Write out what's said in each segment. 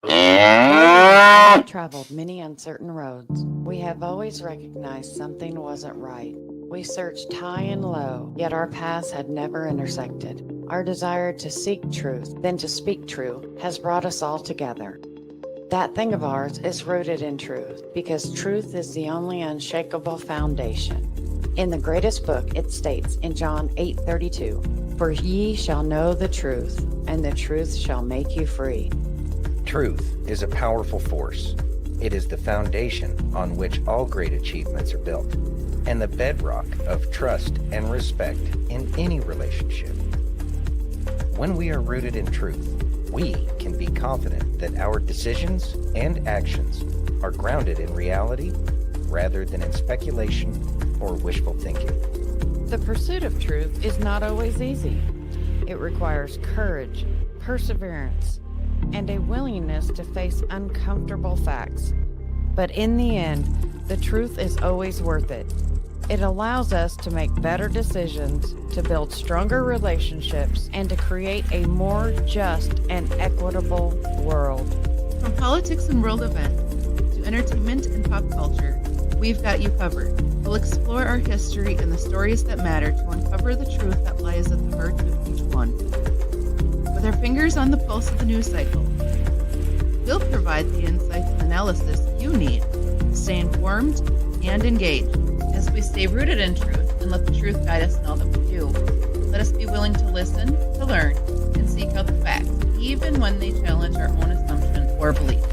have traveled many uncertain roads. We have always recognized something wasn't right. We searched high and low, yet our paths had never intersected. Our desire to seek truth, then to speak true, has brought us all together. That thing of ours is rooted in truth, because truth is the only unshakable foundation. In the greatest book, it states in John 8:32, "For ye shall know the truth, and the truth shall make you free." Truth is a powerful force. It is the foundation on which all great achievements are built, and the bedrock of trust and respect in any relationship. When we are rooted in truth, we can be confident that our decisions and actions are grounded in reality rather than in speculation or wishful thinking. The pursuit of truth is not always easy. It requires courage, perseverance, and a willingness to face uncomfortable facts. But in the end, the truth is always worth it. It allows us to make better decisions, to build stronger relationships, and to create a more just and equitable world. From politics and world events to entertainment and pop culture, we've got you covered. We'll explore our history and the stories that matter to uncover the truth that lies at the heart of each one. With our fingers on the pulse of the news cycle, we'll provide the insights and analysis you need to stay informed and engaged. As we stay rooted in truth and let the truth guide us in all that we do, let us be willing to listen, to learn, and seek out the facts, even when they challenge our own assumption or belief.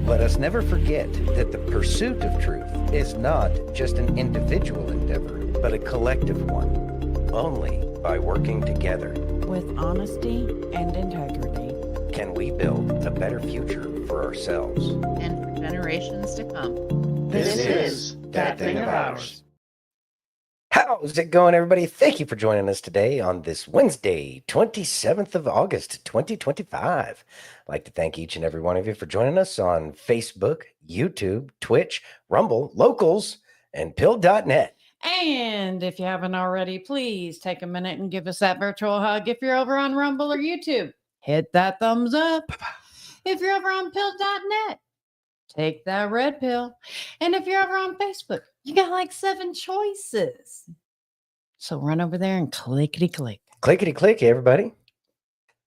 Let us never forget that the pursuit of truth is not just an individual endeavor, but a collective one. Only by working together With honesty and integrity, can we build a better future for ourselves And for generations to come. this is That Thing of Ours. How's it going, everybody? Thank you for joining us today on this Wednesday, 27th of August, 2025. I'd like to thank each and every one of you for joining us on Facebook, YouTube, Twitch, Rumble, Locals, and Pill.net. And if you haven't already, please take a minute and give us that virtual hug. If you're over on Rumble or YouTube, hit that thumbs up. If you're over on pill.net, take that red pill. And if you're over on Facebook, you got like 7 choices. So run over there and clickety click. Clickety click, everybody.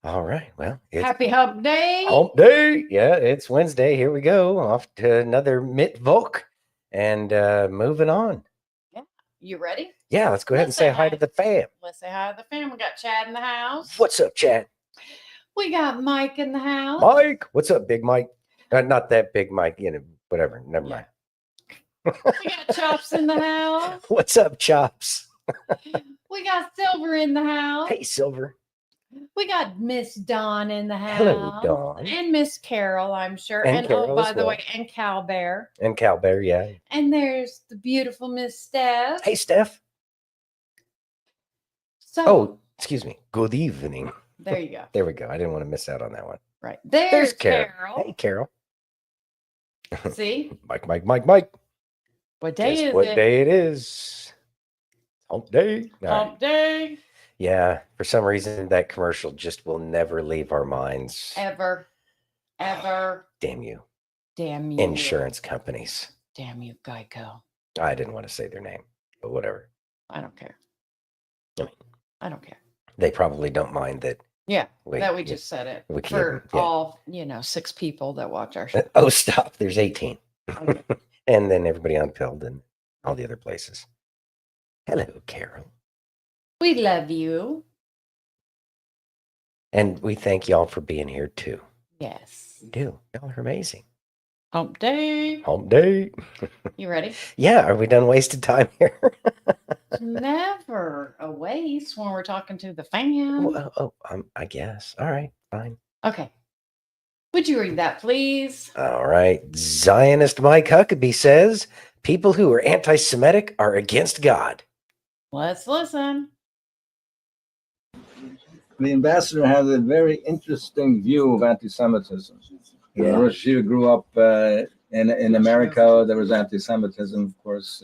All right. Well, it's Happy Hump Day. Hump Day. Yeah, it's Wednesday. Here we go. Off to another Mittwoch and moving on. You ready? Yeah, let's go ahead and Let's say say hi hi. to the fam. Let's say hi to the fam. We got Chad in the house. What's up, Chad? We got Mike in the house. Mike. What's up, Big Mike? Not that Big Mike, whatever. Never Yeah. mind. We got Chops in the house. What's up, Chops? We got Silver in the house. Hey, Silver. We got Miss Dawn in the house. Hello, Dawn. And Miss Carol, I'm sure. And Carol by as the well. way, and Cal Bear. And Cal Bear, yeah. And there's the beautiful Miss Steph. Hey, Steph. So, Oh, excuse me. Good evening. there you go. There we go. I didn't want to miss out on that one. Right. There's There's Carol. Carol. Hey, Carol. See? Mike. What day Guess is what it? day it is? Hump Day. All right. Hump Day. Yeah, for some reason, that commercial just will never leave our minds. Ever. Damn you. Damn you. Insurance companies. Damn you, Geico. I didn't want to say their name, but whatever. I don't care. I mean, I don't care. they probably don't mind that. Yeah, that we yeah. just said it. We can't- For yeah. all, 6 people that watch our show. Oh, stop. There's 18. Okay. And then everybody on Pilled and all the other places. Hello, Carol. We love you. And we thank y'all for being here too. Yes. We do. Y'all are amazing. Hump Day. Hump Day. You ready? Yeah, are we done wasting time here? Never a waste when we're talking to the fam. I guess. All right, fine. Okay. Would you read that, please? All right. Zionist Mike Huckabee says people who are anti-Semitic are against God. Let's listen. The ambassador has a very interesting view of anti-Semitism. She grew up in America. There was anti-Semitism, of course.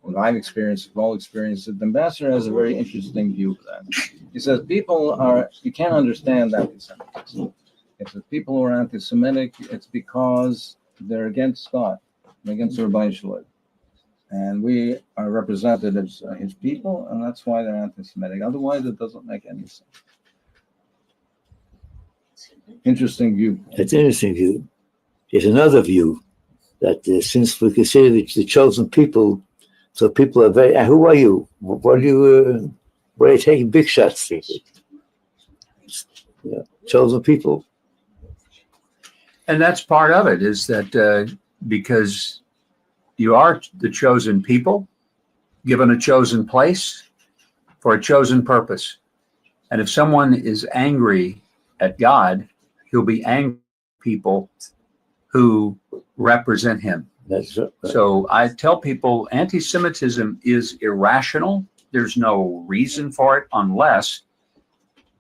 What I've experienced, we've all experienced it. The ambassador has a very interesting view of that. He says you can't understand anti-Semitism If the people who are anti-Semitic, it's because they're against God, they're against the Rabbi Shalom. And we are represented as his people, and that's why they're anti-Semitic. Otherwise, it doesn't make any sense. Interesting view. It's an interesting view. There's another view that since we consider the chosen people, so people are very. Who are you? What are you? Where are you taking big shots? Yeah, chosen people. And that's part of it, is that because you are the chosen people, given a chosen place for a chosen purpose. And if someone is angry at God, he'll be angry at people who represent him. That's right. So I tell people anti-Semitism is irrational. There's no reason for it unless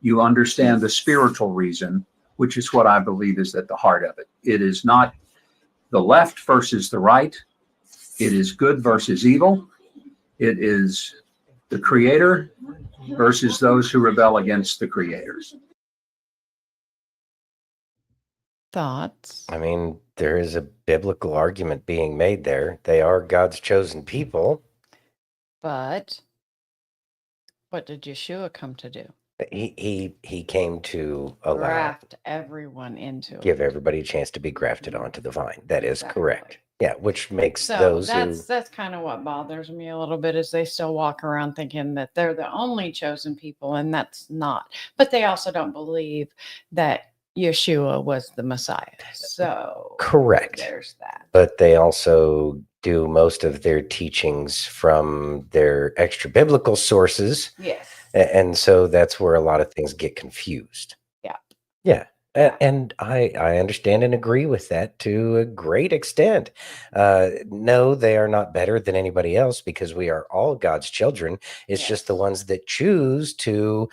you understand the spiritual reason, which is what I believe is at the heart of it. It is not the left versus the right. It is good versus evil. It is the creator versus those who rebel against the creators. Thoughts? I mean, there is a biblical argument being made there. They are God's chosen people. But what did Yeshua come to do? He came to allow, Graft everyone into it. give everybody a chance to be grafted onto the vine. That is Exactly. correct. Yeah, which makes So those that's kind of what bothers me a little bit, is they still walk around thinking that they're the only chosen people, and that's not. But they also don't believe that Yeshua was the Messiah. So correct. there's that. But they also do most of their teachings from their extra biblical sources. Yes. And so that's where a lot of things get confused. Yeah. Yeah. And I understand and agree with that to a great extent. No, they are not better than anybody else, because we are all God's children. It's just the Yes. ones that choose to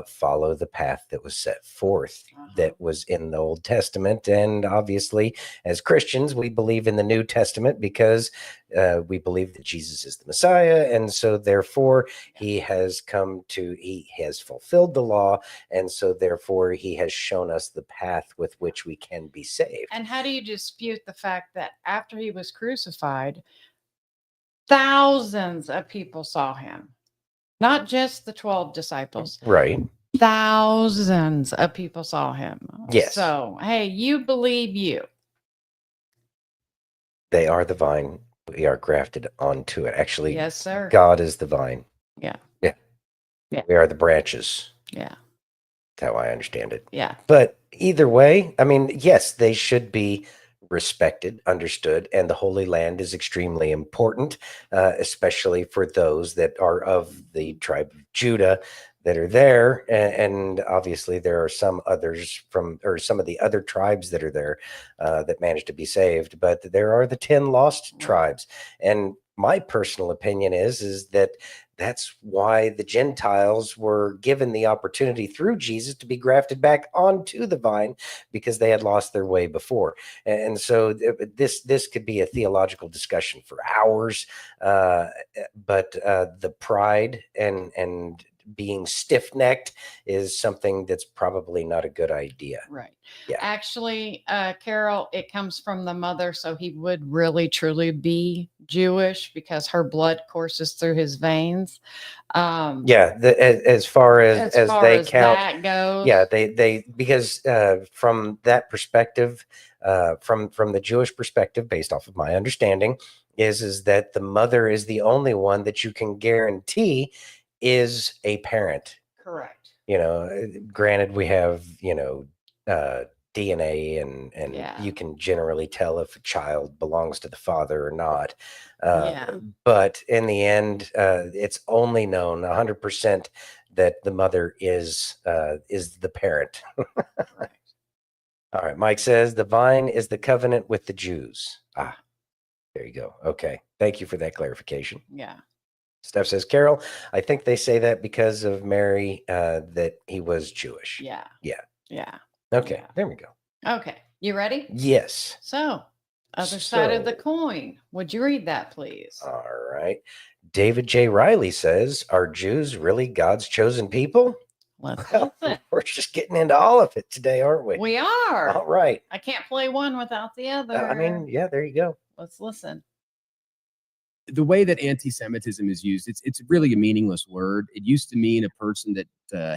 follow the path that was set forth, that was in the Old Testament. And obviously, as Christians, we believe in the New Testament because we believe that Jesus is the Messiah. And so therefore, he has fulfilled the law. And so therefore, he has shown us the path with which we can be saved. And how do you dispute the fact that after he was crucified, thousands of people saw him? Not just the 12 disciples. Right. Thousands of people saw him. Yes. So, hey, you believe you. They are the vine. We are grafted onto it. Actually, Yes, sir. God is the vine. Yeah. Yeah. Yeah. We are the branches. Yeah. That's how I understand it. Yeah. But either way, I mean, yes, they should be respected, understood, and the Holy Land is extremely important, especially for those that are of the tribe of Judah that are there. And obviously there are some others some of the other tribes that are there that managed to be saved, but there are the 10 lost tribes. And my personal opinion is that that's why the Gentiles were given the opportunity through Jesus to be grafted back onto the vine, because they had lost their way before. And so this could be a theological discussion for hours, but the pride and being stiff-necked is something that's probably not a good idea. Right. Yeah. Actually, Carol, it comes from the mother, so he would really truly be Jewish because her blood courses through his veins. Yeah, as far as they count, that goes. yeah, they because from that perspective, from the Jewish perspective, based off of my understanding, is that the mother is the only one that you can guarantee is a parent. Correct. Granted, we have DNA and Yeah. you can generally tell if a child belongs to the father or not. Yeah. But in the end, it's only known 100% that the mother is the parent. Right. All right. Mike says the vine is the covenant with the Jews. There you go. Okay. Thank you for that clarification. Yeah. Steph says, Carol, I think they say that because of Mary, that he was Jewish. Yeah. Yeah. Yeah. Okay. Yeah. There we go. Okay. You ready? Yes. So, other side of the coin. Would you read that, please? All right. David J. Riley says, are Jews really God's chosen people? Let's listen. We're just getting into all of it today, aren't we? We are. All right. I can't play one without the other. I mean, yeah, there you go. Let's listen. The way that anti-Semitism is used, it's really a meaningless word. It used to mean a person that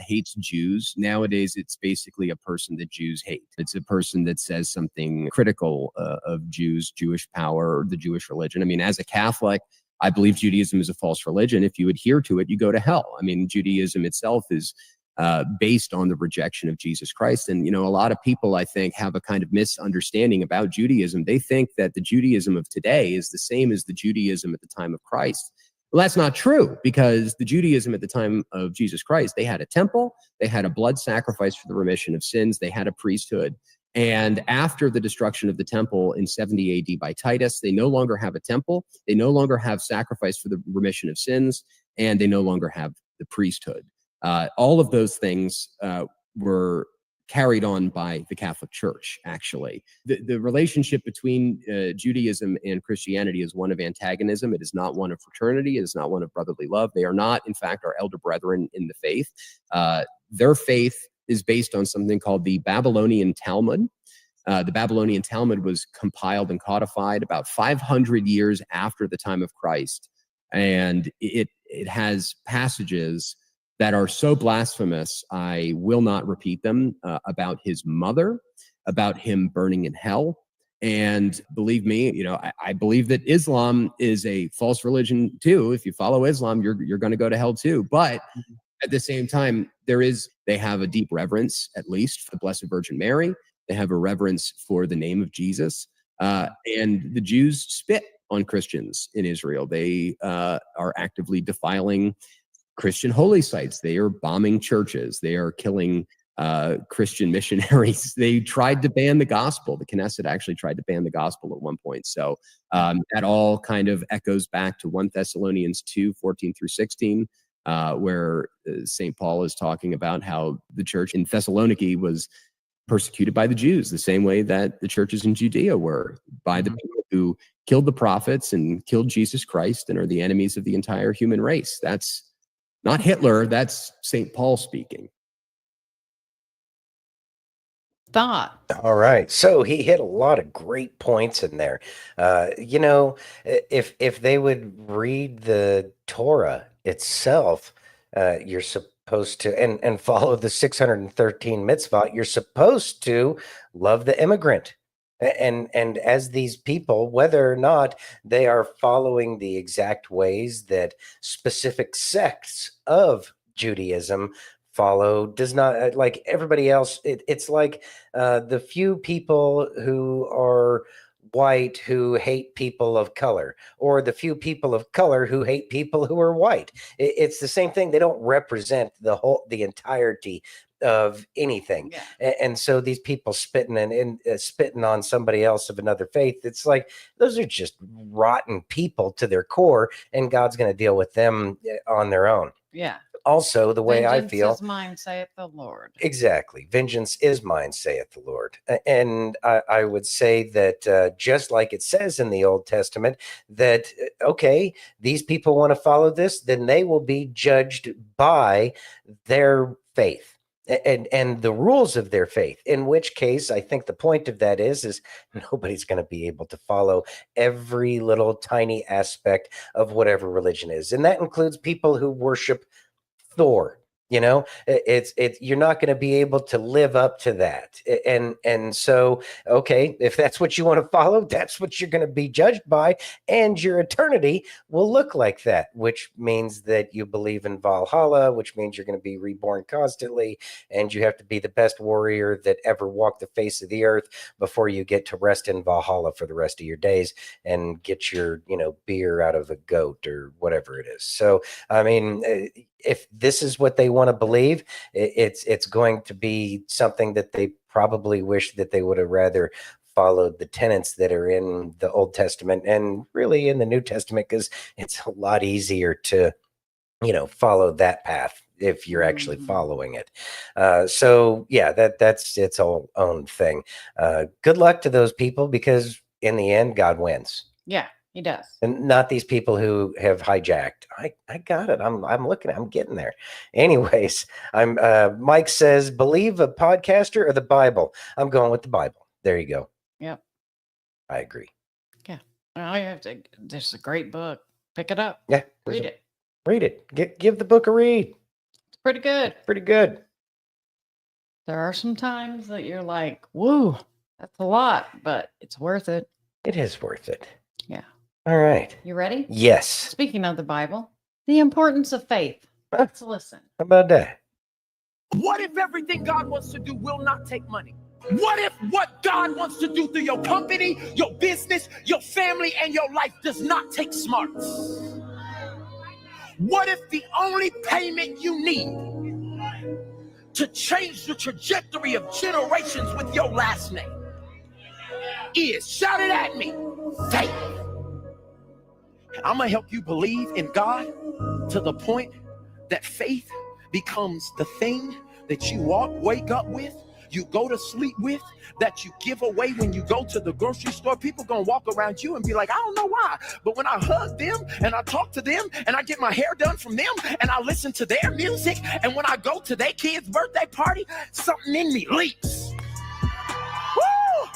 hates Jews. Nowadays, it's basically a person that Jews hate. It's a person that says something critical of Jews, Jewish power, or the Jewish religion. I mean, as a Catholic, I believe Judaism is a false religion. If you adhere to it, you go to hell. I mean, Judaism itself is based on the rejection of Jesus Christ. And, a lot of people, I think, have a kind of misunderstanding about Judaism. They think that the Judaism of today is the same as the Judaism at the time of Christ. Well, that's not true, because the Judaism at the time of Jesus Christ, they had a temple, they had a blood sacrifice for the remission of sins, they had a priesthood. And after the destruction of the temple in 70 AD by Titus, they no longer have a temple, they no longer have sacrifice for the remission of sins, and they no longer have the priesthood. All of those things were carried on by the Catholic Church, actually. The relationship between Judaism and Christianity is one of antagonism. It is not one of fraternity. It is not one of brotherly love. They are not, in fact, our elder brethren in the faith. Their faith is based on something called the Babylonian Talmud. The Babylonian Talmud was compiled and codified about 500 years after the time of Christ. And it has passages that are so blasphemous, I will not repeat them, about his mother, about him burning in hell. And believe me, I believe that Islam is a false religion too. If you follow Islam, you're going to go to hell too. But at the same time, they have a deep reverence, at least, for the Blessed Virgin Mary. They have a reverence for the name of Jesus. And the Jews spit on Christians in Israel. They are actively defiling Christian holy sites. They are bombing churches. They are killing Christian missionaries. They tried to ban the gospel. The Knesset actually tried to ban the gospel at one point. So that all kind of echoes back to 1 Thessalonians 2:14-16, where St. Paul is talking about how the church in Thessaloniki was persecuted by the Jews, the same way that the churches in Judea were, by the people who killed the prophets and killed Jesus Christ and are the enemies of the entire human race. That's not Hitler, that's St. Paul speaking. Thought. All right. So he hit a lot of great points in there. If they would read the Torah itself, you're supposed to, and follow the 613 mitzvah, you're supposed to love the immigrant. And as these people, whether or not they are following the exact ways that specific sects of Judaism follow, does not, like everybody else, it's like the few people who are white who hate people of color, or the few people of color who hate people who are white. It's the same thing. They don't represent the entirety of anything. Yeah. And so these people spitting spitting on somebody else of another faith, it's like those are just rotten people to their core, and God's going to deal with them on their own. Yeah. Also, the way I Vengeance feel, is mine, saith the Lord. exactly, vengeance is mine, saith the Lord. And I would say that just like it says in the Old Testament, that, okay, these people want to follow this, then they will be judged by their faith and the rules of their faith, in which case I think the point of that is nobody's going to be able to follow every little tiny aspect of whatever religion is. And that includes people who worship Thor. You're not going to be able to live up to that. And so, okay, if that's what you want to follow, that's what you're going to be judged by. And your eternity will look like that, which means that you believe in Valhalla, which means you're going to be reborn constantly. And you have to be the best warrior that ever walked the face of the earth before you get to rest in Valhalla for the rest of your days and get your, beer out of a goat or whatever it is. So, I mean, if this is what they want to believe, it's going to be something that they probably wish that they would have rather followed the tenets that are in the Old Testament and really in the New Testament, because it's a lot easier to, follow that path if you're actually following it. So yeah, that's its own thing. Good luck to those people, because in the end, God wins. Yeah. He does. And not these people who have hijacked. I got it. I'm looking. I'm getting there. Anyways, I'm Mike says, believe a podcaster or the Bible. I'm going with the Bible. There you go. Yep. I agree. Yeah. Well, you have to. This is a great book. Pick it up. Yeah. Read it. Read it. Give the book a read. It's pretty good. Pretty good. There are some times that you're like, woo, that's a lot, but it's worth it. It is worth it. Yeah. All right. You ready? Yes. Speaking of the Bible, the importance of faith. Let's listen. How about that? What if everything God wants to do will not take money? What if what God wants to do through your company, your business, your family, and your life does not take smarts? What if the only payment you need to change the trajectory of generations with your last name is, shout it at me, faith? I'm going to help you believe in God to the point that faith becomes the thing that you wake up with, you go to sleep with, that you give away when you go to the grocery store. People gonna walk around you and be like, I don't know why, but when I hug them and I talk to them and I get my hair done from them and I listen to their music, and when I go to their kid's birthday party, something in me leaps. Woo!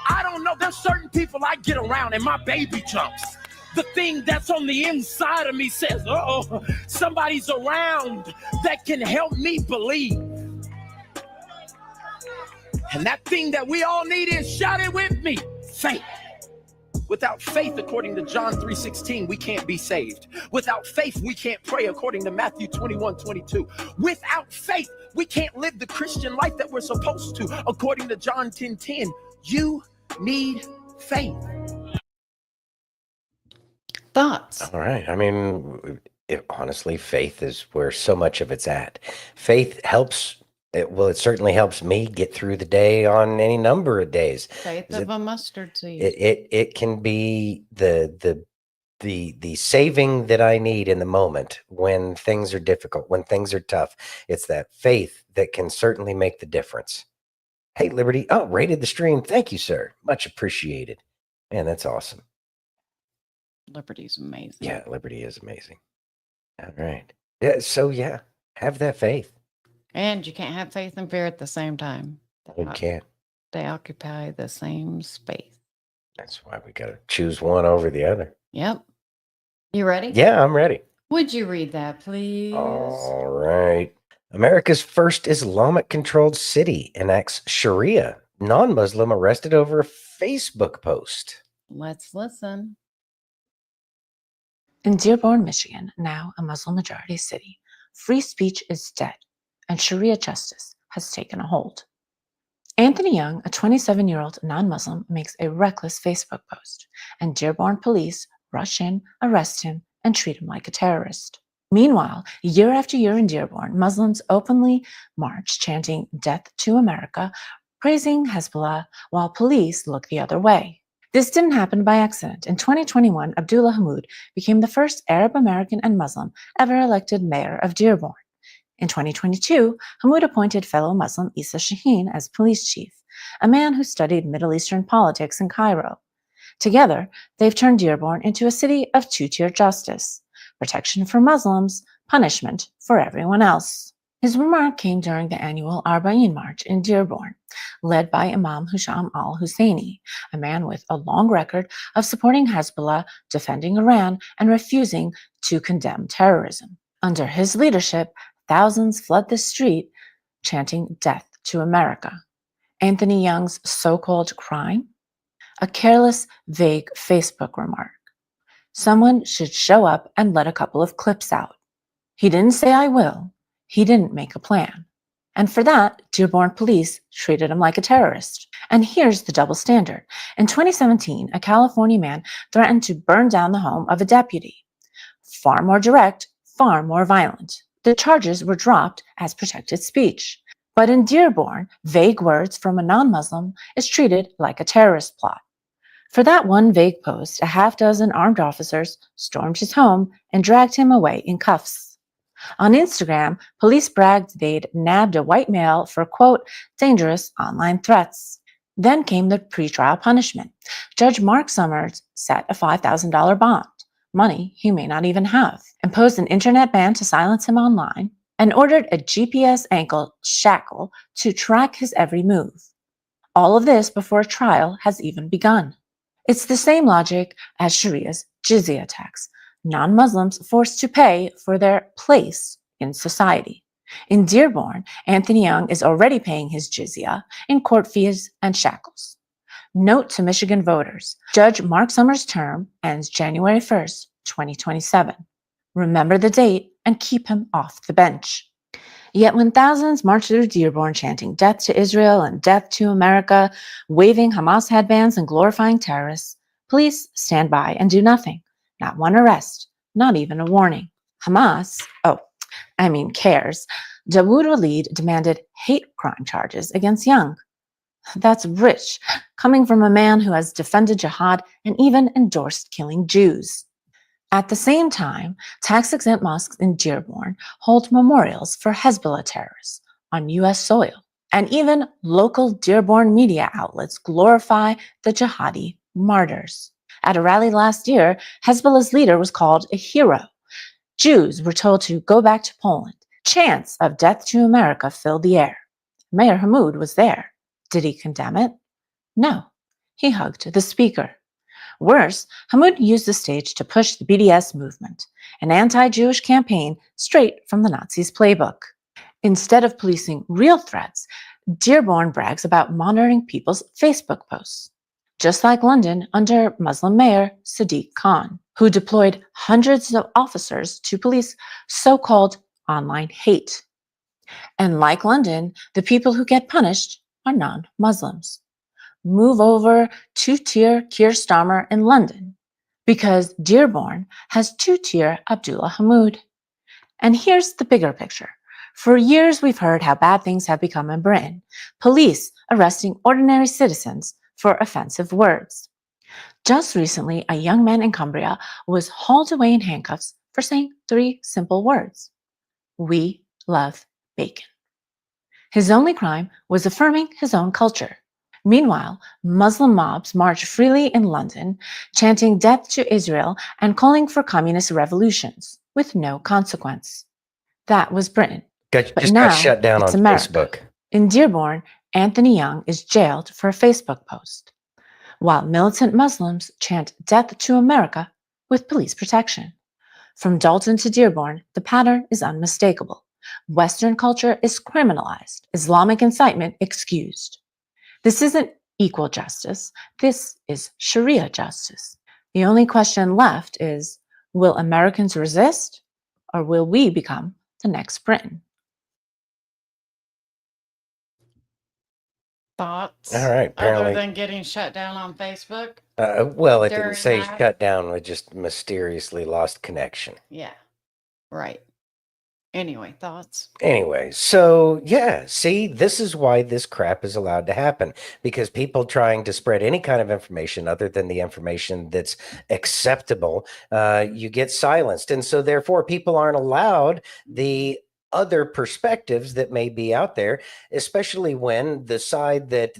I don't know, there's certain people I get around and my baby jumps. The thing that's on the inside of me says, uh-oh, somebody's around that can help me believe. And that thing that we all need is, shout it with me, faith. Without faith, according to John 3:16, we can't be saved. Without faith, we can't pray, according to Matthew 21:22. Without faith, we can't live the Christian life that we're supposed to, according to John 10:10. You need faith. Thoughts? All right. I mean, honestly, faith is where so much of it's at. Faith helps. It certainly helps me get through the day on any number of days. Faith of a mustard seed. It can be the saving that I need in the moment when things are difficult, when things are tough. It's that faith that can certainly make the difference. Hey, Liberty. Oh, rated the stream. Thank you, sir. Much appreciated. Man, that's awesome. Liberty's amazing. Yeah, Liberty is amazing. All right. Yeah. So yeah, have that faith. And you can't have faith and fear at the same time. We can't. They occupy the same space. That's why we got to choose one over the other. Yep. You ready? Yeah, I'm ready. Would you read that, please? All right. America's first Islamic-controlled city enacts Sharia. Non-Muslim arrested over a Facebook post. Let's listen. In Dearborn, Michigan, now a Muslim-majority city, free speech is dead, and Sharia justice has taken a hold. Anthony Young, a 27-year-old non-Muslim, makes a reckless Facebook post, and Dearborn police rush in, arrest him, and treat him like a terrorist. Meanwhile, year after year in Dearborn, Muslims openly march chanting "Death to America," praising Hezbollah, while police look the other way. This didn't happen by accident. In 2021, Abdullah Hammoud became the first Arab American and Muslim ever elected mayor of Dearborn. In 2022, Hammoud appointed fellow Muslim Issa Shaheen as police chief, a man who studied Middle Eastern politics in Cairo. Together, they've turned Dearborn into a city of two-tier justice: protection for Muslims, punishment for everyone else. His remark came during the annual Arba'in March in Dearborn, led by Imam Husham al-Husseini, a man with a long record of supporting Hezbollah, defending Iran, and refusing to condemn terrorism. Under his leadership, thousands flood the street, chanting "Death to America." Anthony Young's so-called crime? A careless, vague Facebook remark. Someone should show up and let a couple of clips out. He didn't say "I will." He didn't make a plan. And for that, Dearborn police treated him like a terrorist. And here's the double standard. In 2017, a California man threatened to burn down the home of a deputy. Far more direct, far more violent. The charges were dropped as protected speech. But in Dearborn, vague words from a non-Muslim is treated like a terrorist plot. For that one vague post, a half dozen armed officers stormed his home and dragged him away in cuffs. On Instagram, police bragged they'd nabbed a white male for, quote, dangerous online threats. Then came the pretrial punishment. Judge Mark Summers set a $5,000 bond, money he may not even have, imposed an internet ban to silence him online, and ordered a GPS ankle shackle to track his every move. All of this before trial has even begun. It's the same logic as Sharia's jizya tax, non-Muslims forced to pay for their place in society. In Dearborn, Anthony Young is already paying his jizya in court fees and shackles. Note to Michigan voters, Judge Mark Summers' term ends January 1st, 2027. Remember the date and keep him off the bench. Yet when thousands march through Dearborn chanting death to Israel and death to America, waving Hamas headbands and glorifying terrorists, police stand by and do nothing. Not one arrest, not even a warning. Hamas, cares. Dawood Walid demanded hate crime charges against Young. That's rich, coming from a man who has defended jihad and even endorsed killing Jews. At the same time, tax-exempt mosques in Dearborn hold memorials for Hezbollah terrorists on U.S. soil. And even local Dearborn media outlets glorify the jihadi martyrs. At a rally last year, Hezbollah's leader was called a hero. Jews were told to go back to Poland. Chants of death to America filled the air. Mayor Hamoud was there. Did he condemn it? No. He hugged the speaker. Worse, Hamoud used the stage to push the BDS movement, an anti-Jewish campaign straight from the Nazis' playbook. Instead of policing real threats, Dearborn brags about monitoring people's Facebook posts. Just like London under Muslim Mayor Sadiq Khan, who deployed hundreds of officers to police so-called online hate. And like London, the people who get punished are non-Muslims. Move over two-tier Keir Starmer in London, because Dearborn has two-tier Abdullah Hamoud. And here's the bigger picture. For years, we've heard how bad things have become in Britain. Police arresting ordinary citizens for offensive words. Just recently, a young man in Cumbria was hauled away in handcuffs for saying 3 simple words. We love bacon. His only crime was affirming his own culture. Meanwhile, Muslim mobs march freely in London, chanting death to Israel and calling for communist revolutions with no consequence. That was Britain. But now got shut down it's on America. Facebook. In Dearborn, Anthony Young is jailed for a Facebook post, while militant Muslims chant death to America with police protection. From Dalton to Dearborn, the pattern is unmistakable. Western culture is criminalized, Islamic incitement excused. This isn't equal justice. This is Sharia justice. The only question left is, will Americans resist, or will we become the next Britain? Thoughts? All right, apparently. Other than getting shut down on Facebook? Well, it didn't During say that? shut down. We just mysteriously lost connection. Yeah. Right. Anyway, thoughts? Anyway, so yeah, see, this is why this crap is allowed to happen, because people trying to spread any kind of information other than the information that's acceptable, you get silenced. And so therefore people aren't allowed the other perspectives that may be out there, especially when the side that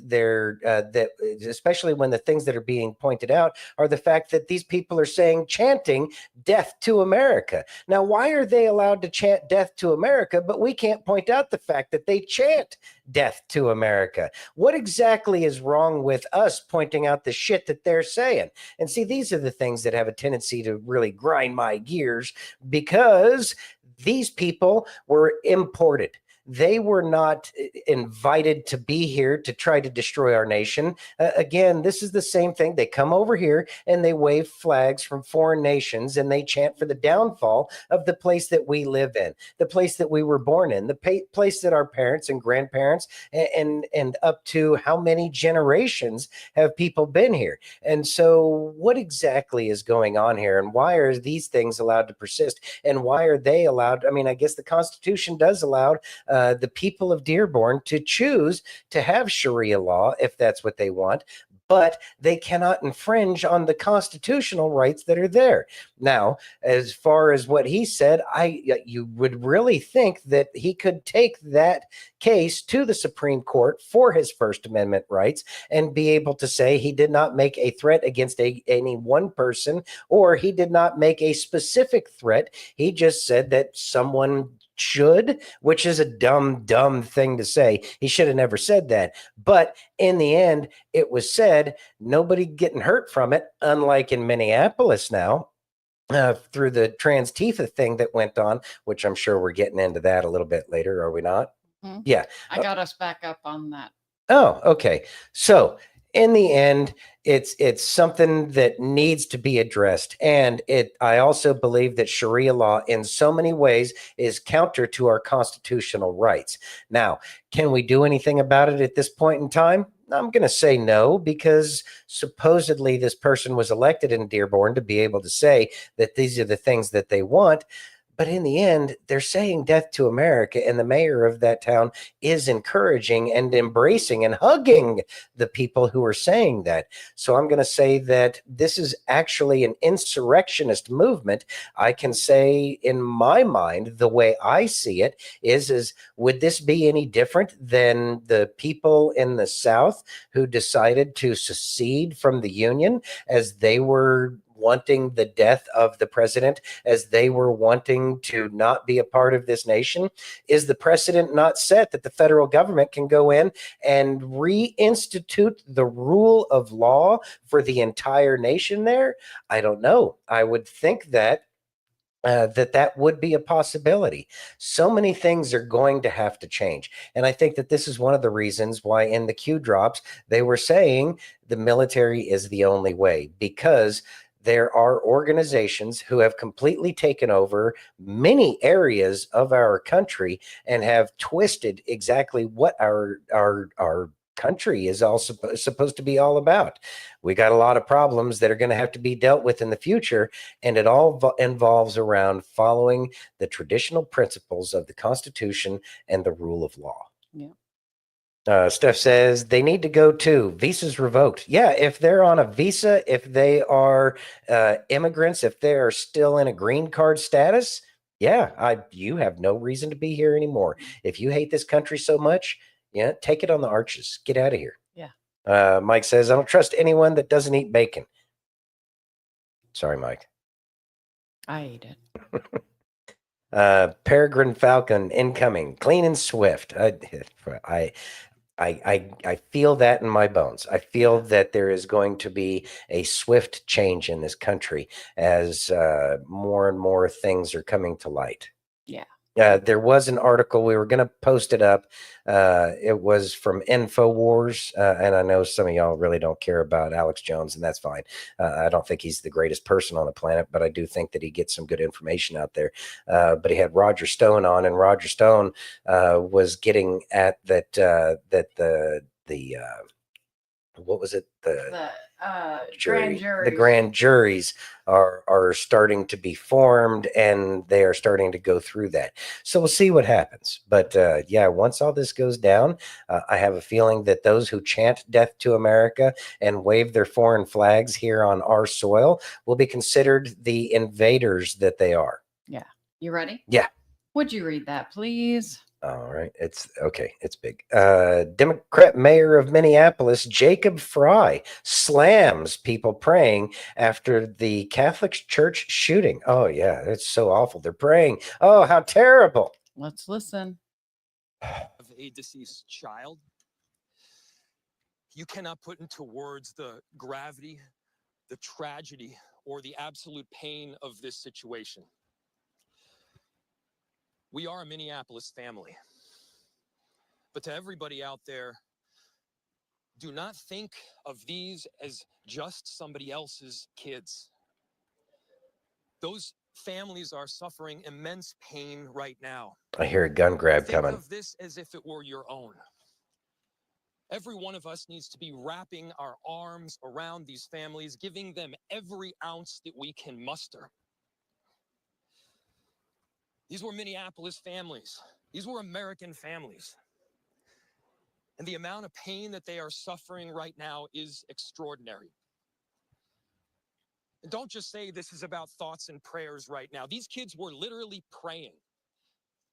especially when the things that are being pointed out are the fact that these people are chanting death to America. Now, why are they allowed to chant death to America, but we can't point out the fact that they chant death to America? What exactly is wrong with us pointing out the shit that they're saying? And see, these are the things that have a tendency to really grind my gears, because these people were imported. They were not invited to be here to try to destroy our nation. Again, this is the same thing. They come over here and they wave flags from foreign nations and they chant for the downfall of the place that we live in, the place that we were born in, the place that our parents and grandparents and up to how many generations have people been here. And so what exactly is going on here, and why are these things allowed to persist, and why are they allowed? I mean, I guess the Constitution does allow the people of Dearborn to choose to have Sharia law if that's what they want. but they cannot infringe on the constitutional rights that are there. Now, as far as what he said, you would really think that he could take that case to the Supreme Court for his First Amendment rights and be able to say he did not make a threat against any one person, or he did not make a specific threat. He just said that someone should, which is a dumb thing to say. He should have never said that. But in the end, it was said, nobody getting hurt from it, unlike in Minneapolis now. Through the trans Tifa thing that went on, which I'm sure we're getting into that a little bit later, are we not? Mhm. Yeah. I got us back up on that. Oh, okay. So in the end, it's something that needs to be addressed. And I also believe that Sharia law in so many ways is counter to our constitutional rights. Now, can we do anything about it at this point in time? I'm going to say no, because supposedly this person was elected in Dearborn to be able to say that these are the things that they want. But in the end, they're saying death to America, and the mayor of that town is encouraging and embracing and hugging the people who are saying that. So I'm going to say that this is actually an insurrectionist movement. I can say in my mind, the way I see it is would this be any different than the people in the South who decided to secede from the Union as they were wanting the death of the president, as they were wanting to not be a part of this nation? Is the precedent not set that the federal government can go in and reinstitute the rule of law for the entire nation there? I don't know. I would think that that would be a possibility. So many things are going to have to change. And I think that this is one of the reasons why in the Q drops, they were saying the military is the only way, because there are organizations who have completely taken over many areas of our country and have twisted exactly what our country is all supposed to be all about. We got a lot of problems that are going to have to be dealt with in the future, and it all involves around following the traditional principles of the Constitution and the rule of law. Yeah. Steph says they need to go too. Visas revoked. Yeah, if they're on a visa, if they are immigrants, if they are still in a green card status, yeah, you have no reason to be here anymore. If you hate this country so much, yeah, take it on the arches. Get out of here. Yeah. Mike says, I don't trust anyone that doesn't eat bacon. Sorry, Mike. I ate it. Peregrine Falcon incoming, clean and swift. I feel that in my bones. I feel that there is going to be a swift change in this country as more and more things are coming to light. Yeah. There was an article, we were going to post it up. It was from InfoWars, and I know some of y'all really don't care about Alex Jones, and that's fine. I don't think he's the greatest person on the planet, but I do think that he gets some good information out there. But he had Roger Stone on, and Roger Stone was getting at that what was it? The grand juries. The grand juries are starting to be formed, and they are starting to go through that. So we'll see what happens. But yeah, once all this goes down, I have a feeling that those who chant death to America and wave their foreign flags here on our soil will be considered the invaders that they are. Yeah. You ready? Yeah. Would you read that, please? All right. It's okay. It's big. Democrat mayor of Minneapolis, Jacob Fry, slams people praying after the Catholic Church shooting. Oh, yeah. It's so awful. They're praying. Oh, how terrible. Let's listen. Of a deceased child. You cannot put into words the gravity, the tragedy, or the absolute pain of this situation. We are a Minneapolis family. But to everybody out there, do not think of these as just somebody else's kids. Those families are suffering immense pain right now. I hear a gun grab coming. Think of this as if it were your own. Every one of us needs to be wrapping our arms around these families, giving them every ounce that we can muster. These were Minneapolis families. These were American families. And the amount of pain that they are suffering right now is extraordinary. And don't just say this is about thoughts and prayers right now. These kids were literally praying.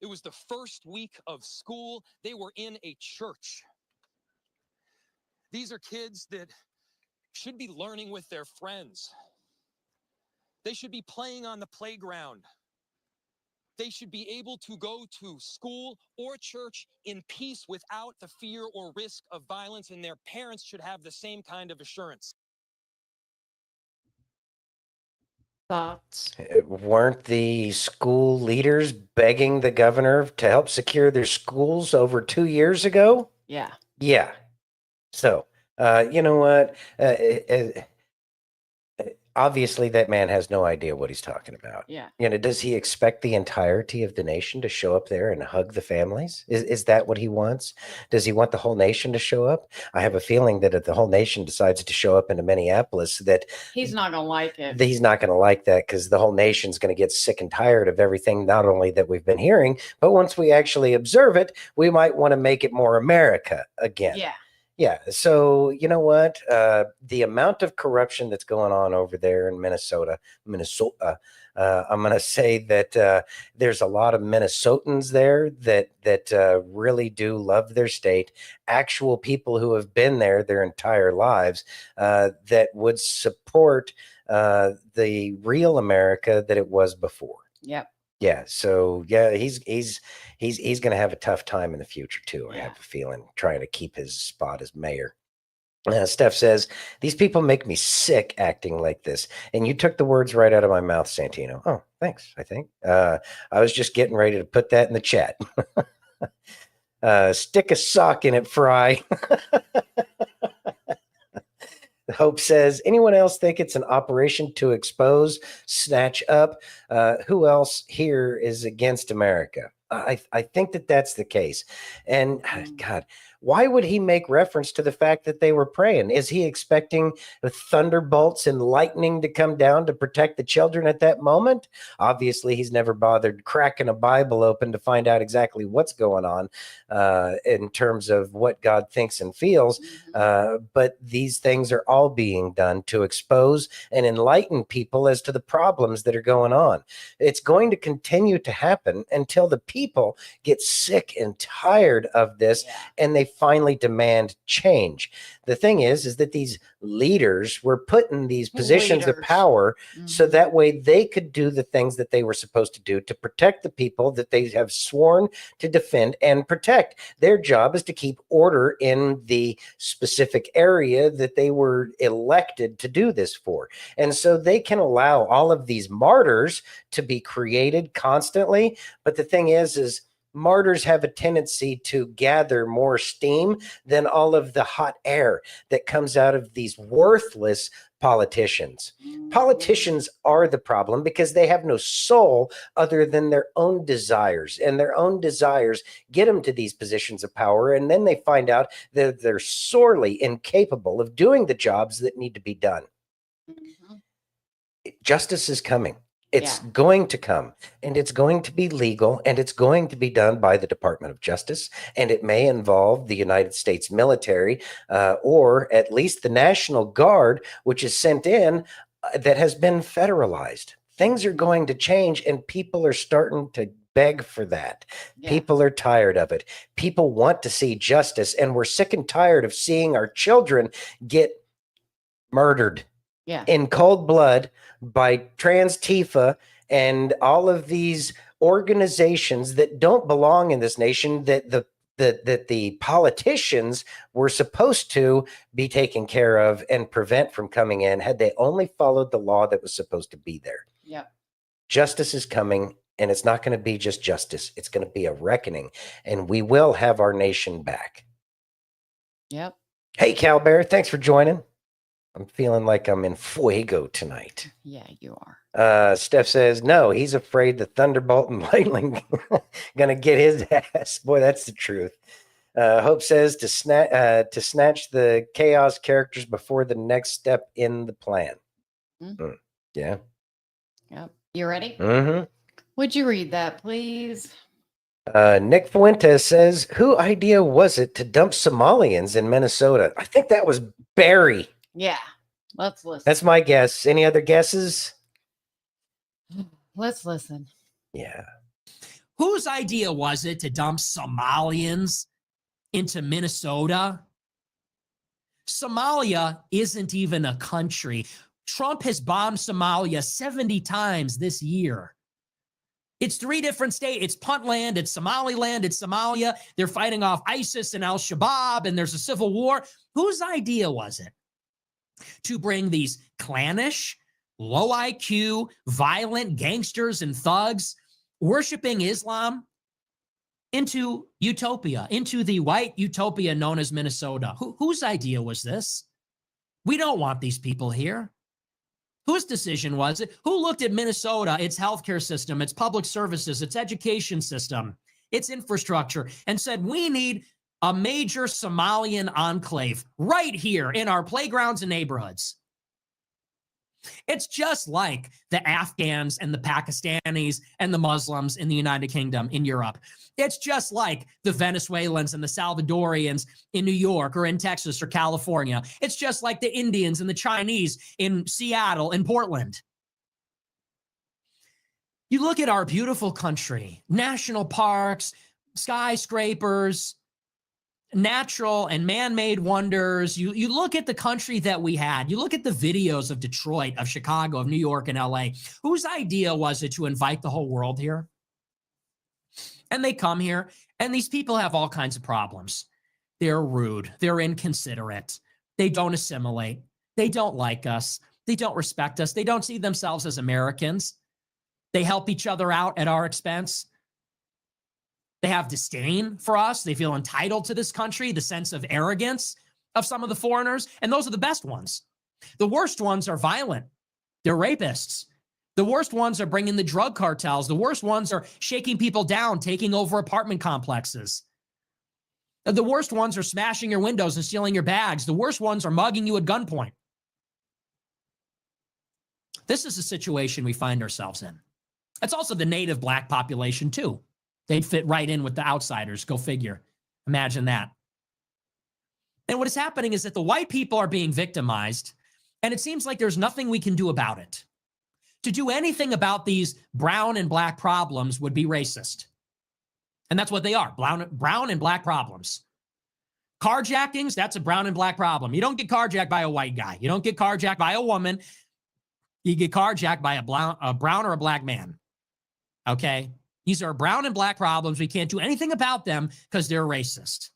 It was the first week of school. They were in a church. These are kids that should be learning with their friends. They should be playing on the playground. They should be able to go to school or church in peace without the fear or risk of violence, and their parents should have the same kind of assurance. Thoughts? Weren't the school leaders begging the governor to help secure their schools over 2 years ago? Yeah. Yeah. So, you know what? Obviously, that man has no idea what he's talking about. Yeah. You know, does he expect the entirety of the nation to show up there and hug the families? Is that what he wants? Does he want the whole nation to show up? I have a feeling that if the whole nation decides to show up into Minneapolis, that He's not going to like it. he's not going to like that, because the whole nation's going to get sick and tired of everything, not only that we've been hearing, but once we actually observe it, we might want to make it more America again. Yeah. Yeah. So, you know what? The amount of corruption that's going on over there in Minnesota, I'm going to say that there's a lot of Minnesotans there that really do love their state, actual people who have been there their entire lives, that would support the real America that it was before. Yep. Yeah, so yeah, he's going to have a tough time in the future too. I Yeah. have a feeling, trying to keep his spot as mayor. Steph says, these people make me sick acting like this. And you took the words right out of my mouth, Santino. Oh, thanks, I think. I was just getting ready to put that in the chat. Stick a sock in it, Fry. Hope says, anyone else think it's an operation to expose, snatch up? Who else here is against America? I think that that's the case. And God, why would he make reference to the fact that they were praying? Is he expecting the thunderbolts and lightning to come down to protect the children at that moment? Obviously, he's never bothered cracking a Bible open to find out exactly what's going on in terms of what God thinks and feels. But these things are all being done to expose and enlighten people as to the problems that are going on. It's going to continue to happen until the people get sick and tired of this, and they finally demand change. The thing is that these leaders were put in these positions of power so that way they could do the things that they were supposed to do to protect the people that they have sworn to defend and protect. Their job is to keep order in the specific area that they were elected to do this for. And so they can allow all of these martyrs to be created constantly. But the thing is martyrs have a tendency to gather more steam than all of the hot air that comes out of these worthless politicians. Politicians are the problem because they have no soul other than their own desires, and their own desires get them to these positions of power. And then they find out that they're sorely incapable of doing the jobs that need to be done. Justice is coming. It's going to come, and it's going to be legal, and it's going to be done by the Department of Justice, and it may involve the United States military or at least the National Guard, which is sent in that has been federalized. Things are going to change, and people are starting to beg for that. People are tired of it. People want to see justice, and we're sick and tired of seeing our children get murdered in cold blood by Trans Tifa and all of these organizations that don't belong in this nation, that the politicians were supposed to be taken care of and prevent from coming in had they only followed the law that was supposed to be there. Justice is coming, and it's not going to be just justice. It's going to be a reckoning, and we will have our nation back. Hey, Cal Bear, thanks for joining. I'm feeling like I'm in fuego tonight. Yeah, you are. Steph says, no, he's afraid the Thunderbolt and Lightning going to get his ass. Boy, that's the truth. Hope says to snatch the chaos characters before the next step in the plan. Yeah. Yep. You ready? Mm-hmm. Would you read that, please? Nick Fuentes says, who idea was it to dump Somalians in Minnesota? I think that was Barry. Yeah. Let's listen. That's my guess. Any other guesses? Let's listen. Yeah. Whose idea was it to dump Somalians into Minnesota? Somalia isn't even a country. Trump has bombed Somalia 70 times this year. It's 3 different states. It's Puntland, it's Somaliland, it's Somalia. They're fighting off ISIS and Al-Shabaab, and there's a civil war. Whose idea was it to bring these clannish, low IQ, violent gangsters and thugs worshiping Islam into utopia, into the white utopia known as Minnesota? Whose idea was this? We don't want these people here. Whose decision was it? Who looked at Minnesota, its healthcare system, its public services, its education system, its infrastructure, and said, we need a major Somalian enclave right here in our playgrounds and neighborhoods? It's just like the Afghans and the Pakistanis and the Muslims in the United Kingdom, in Europe. It's just like the Venezuelans and the Salvadorians in New York or in Texas or California. It's just like the Indians and the Chinese in Seattle and Portland. You look at our beautiful country, national parks, skyscrapers, natural and man-made wonders. You look at the country that we had. You look at the videos of Detroit, of Chicago, of New York, and LA. Whose idea was it to invite the whole world here? And they come here, and these people have all kinds of problems. They're rude. They're inconsiderate. They don't assimilate. They don't like us. They don't respect us. They don't see themselves as Americans. They help each other out at our expense. They have disdain for us. They feel entitled to this country, the sense of arrogance of some of the foreigners. And those are the best ones. The worst ones are violent. They're rapists. The worst ones are bringing the drug cartels. The worst ones are shaking people down, taking over apartment complexes. The worst ones are smashing your windows and stealing your bags. The worst ones are mugging you at gunpoint. This is the situation we find ourselves in. It's also the native black population, too. They'd fit right in with the outsiders. Go figure. Imagine that. And what is happening is that the white people are being victimized, and it seems like there's nothing we can do about it. To do anything about these brown and black problems would be racist. And that's what they are, brown and black problems. Carjackings, that's a brown and black problem. You don't get carjacked by a white guy. You don't get carjacked by a woman. You get carjacked by a brown or a black man. Okay? These are brown and black problems. We can't do anything about them because they're racist.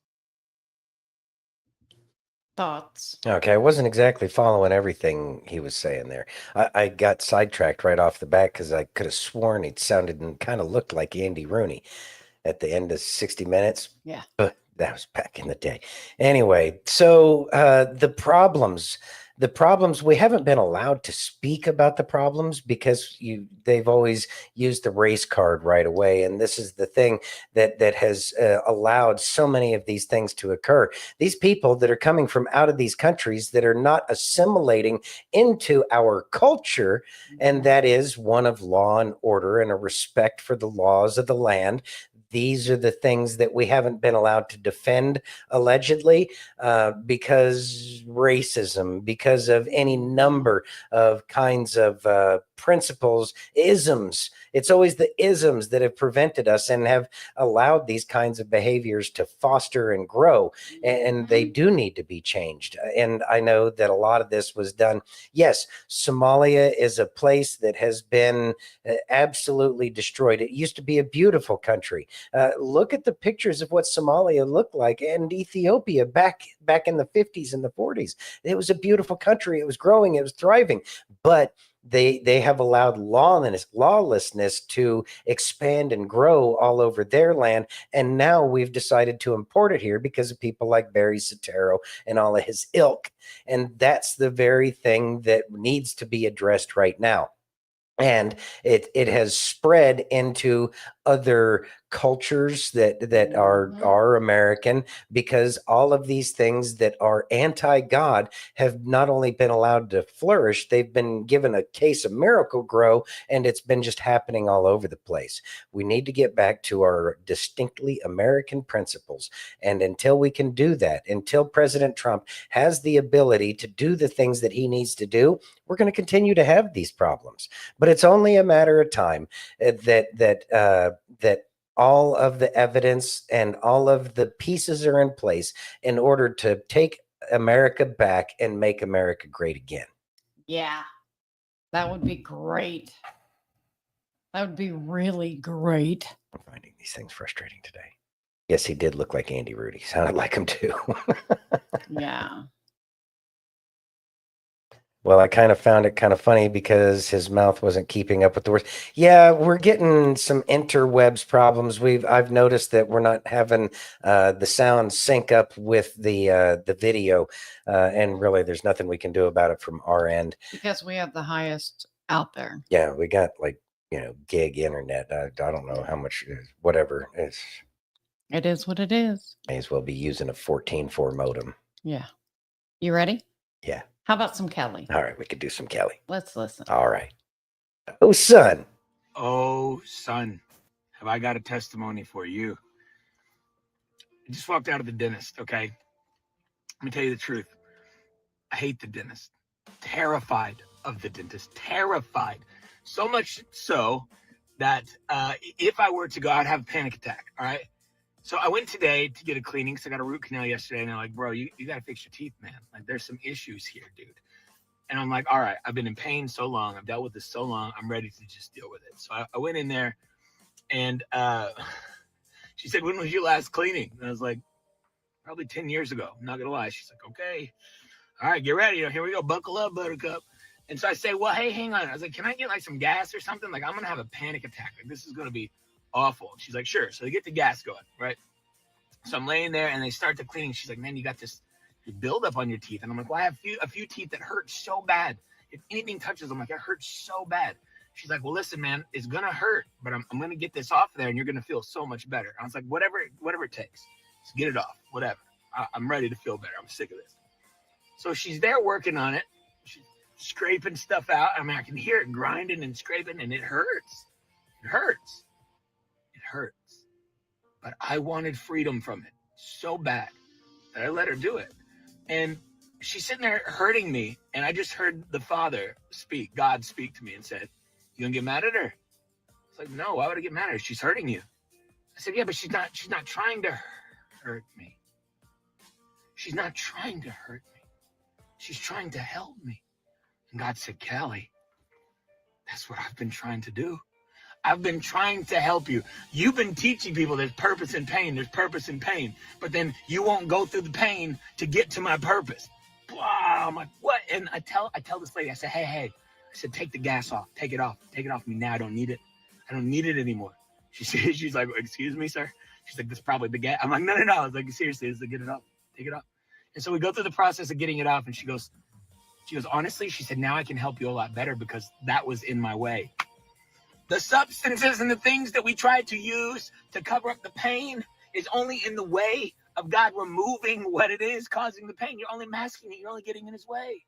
Thoughts? Okay, I wasn't exactly following everything he was saying there. I got sidetracked right off the bat because I could have sworn it sounded and kind of looked like Andy Rooney at the end of 60 Minutes. Yeah. But that was back in the day. Anyway, so the problems, we haven't been allowed to speak about the problems because they've always used the race card right away. And this is the thing that has allowed so many of these things to occur. These people that are coming from out of these countries that are not assimilating into our culture, and that is one of law and order and a respect for the laws of the land. These are the things that we haven't been allowed to defend, allegedly, because racism, because of any number of kinds of principles, isms. It's always the isms that have prevented us and have allowed these kinds of behaviors to foster and grow. And they do need to be changed. And I know that a lot of this was done. Yes, Somalia is a place that has been absolutely destroyed. It used to be a beautiful country. Look at the pictures of what Somalia looked like and Ethiopia back in the 50s and the 40s. It was a beautiful country. It was growing. It was thriving. But they have allowed lawlessness to expand and grow all over their land. And now we've decided to import it here because of people like Barry Soetoro and all of his ilk. And that's the very thing that needs to be addressed right now. And it has spread into other cultures that are American, because all of these things that are anti-God have not only been allowed to flourish, they've been given a case of miracle grow, and it's been just happening all over the place. We need to get back to our distinctly American principles. And until we can do that, until President Trump has the ability to do the things that he needs to do, we're going to continue to have these problems. But it's only a matter of time that all of the evidence and all of the pieces are in place in order to take America back and make America great again. Yeah, that would be great. That would be really great. I'm finding these things frustrating today. Yes, he did look like Andy Rudy. Sounded like him too. Yeah. Well, I kind of found it kind of funny because his mouth wasn't keeping up with the words. Yeah, we're getting some interwebs problems. I've noticed that we're not having the sound sync up with the video, and really, there's nothing we can do about it from our end. Because we have the highest out there. Yeah, we got gig internet. I don't know how much, whatever it is. It is what it is. May as well be using a 14.4 modem. Yeah. You ready? Yeah. How about some Kelly? All right, we could do some Kelly. Let's listen. All right. Oh, son. Oh, son, have I got a testimony for you. I just walked out of the dentist, okay? Let me tell you the truth. I hate the dentist. Terrified of the dentist. Terrified. So much so that if I were to go, I'd have a panic attack, all right? So I went today to get a cleaning because I got a root canal yesterday, and they're like, bro, you got to fix your teeth, man. Like, there's some issues here, dude. And I'm like, all right, I've been in pain so long. I've dealt with this so long. I'm ready to just deal with it. So I went in there, and she said, when was your last cleaning? And I was like, probably 10 years ago. I'm not going to lie. She's like, okay. All right, get ready. Here we go. Buckle up, buttercup. And so I say, well, hey, hang on. I was like, can I get like some gas or something? Like, I'm going to have a panic attack. Like, this is going to be awful. She's like, sure. So they get the gas going, right? So I'm laying there, and they start the cleaning. She's like, man, you got this buildup on your teeth. And I'm like, well, I have a few teeth that hurt so bad. If anything touches them, like, it hurts so bad. She's like, well, listen, man, it's going to hurt, but I'm going to get this off there, and you're going to feel so much better. I was like, whatever it takes. Just get it off, whatever. I'm ready to feel better. I'm sick of this. So she's there working on it. She's scraping stuff out. I mean, I can hear it grinding and scraping, and it hurts. It hurts. It hurts. But I wanted freedom from it so bad that I let her do it. And she's sitting there hurting me, and I just heard the Father speak, God speak to me and said, you gonna get mad at her? It's like, no, why would I get mad at her? She's hurting you. I said, yeah, but she's not trying to hurt me. She's not trying to hurt me. She's trying to help me. And God said, Callie, that's what I've been trying to do. I've been trying to help you. You've been teaching people there's purpose in pain. There's purpose in pain. But then you won't go through the pain to get to my purpose. Wow, I'm like, what? And I tell this lady, I said, hey. I said, take the gas off. Take it off. Take it off me now. I don't need it. I don't need it anymore. She's like, excuse me, sir? She's like, this is probably the gas. I'm like, no. I was like, seriously, is to get it off. Take it off. And so we go through the process of getting it off. And she goes, honestly, she said, now I can help you a lot better because that was in my way. The substances and the things that we try to use to cover up the pain is only in the way of God removing what it is causing the pain. You're only masking it. You're only getting in his way.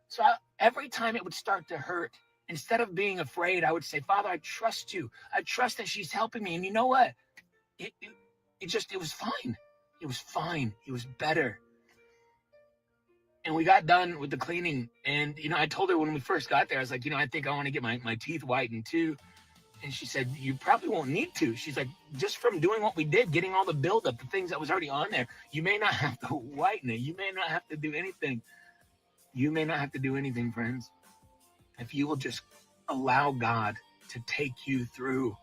So every time it would start to hurt, instead of being afraid, I would say, Father, I trust you. I trust that she's helping me. And you know what? It was fine. It was fine. It was better. And we got done with the cleaning. And, I told her when we first got there, I was like, I think I want to get my teeth whitened too. And she said, you probably won't need to. She's like, just from doing what we did, getting all the buildup, the things that was already on there, you may not have to whiten it. You may not have to do anything. You may not have to do anything, friends. If you will just allow God to take you through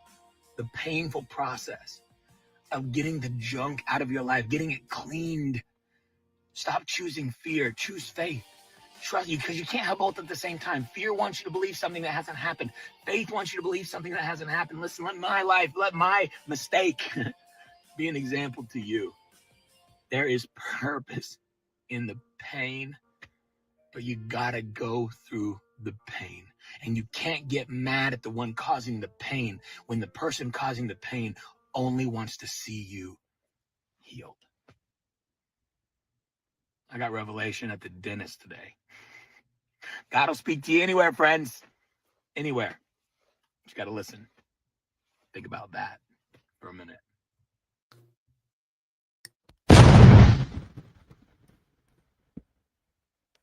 the painful process of getting the junk out of your life, getting it cleaned. Stop choosing fear. Choose faith. Trust you, because you can't have both at the same time. Fear wants you to believe something that hasn't happened. Faith wants you to believe something that hasn't happened. Listen, let my mistake be an example to you. There is purpose in the pain, but you gotta go through the pain. And you can't get mad at the one causing the pain when the person causing the pain only wants to see you healed. I got revelation at the dentist today. God will speak to you anywhere, friends. Anywhere. Just got to listen. Think about that for a minute.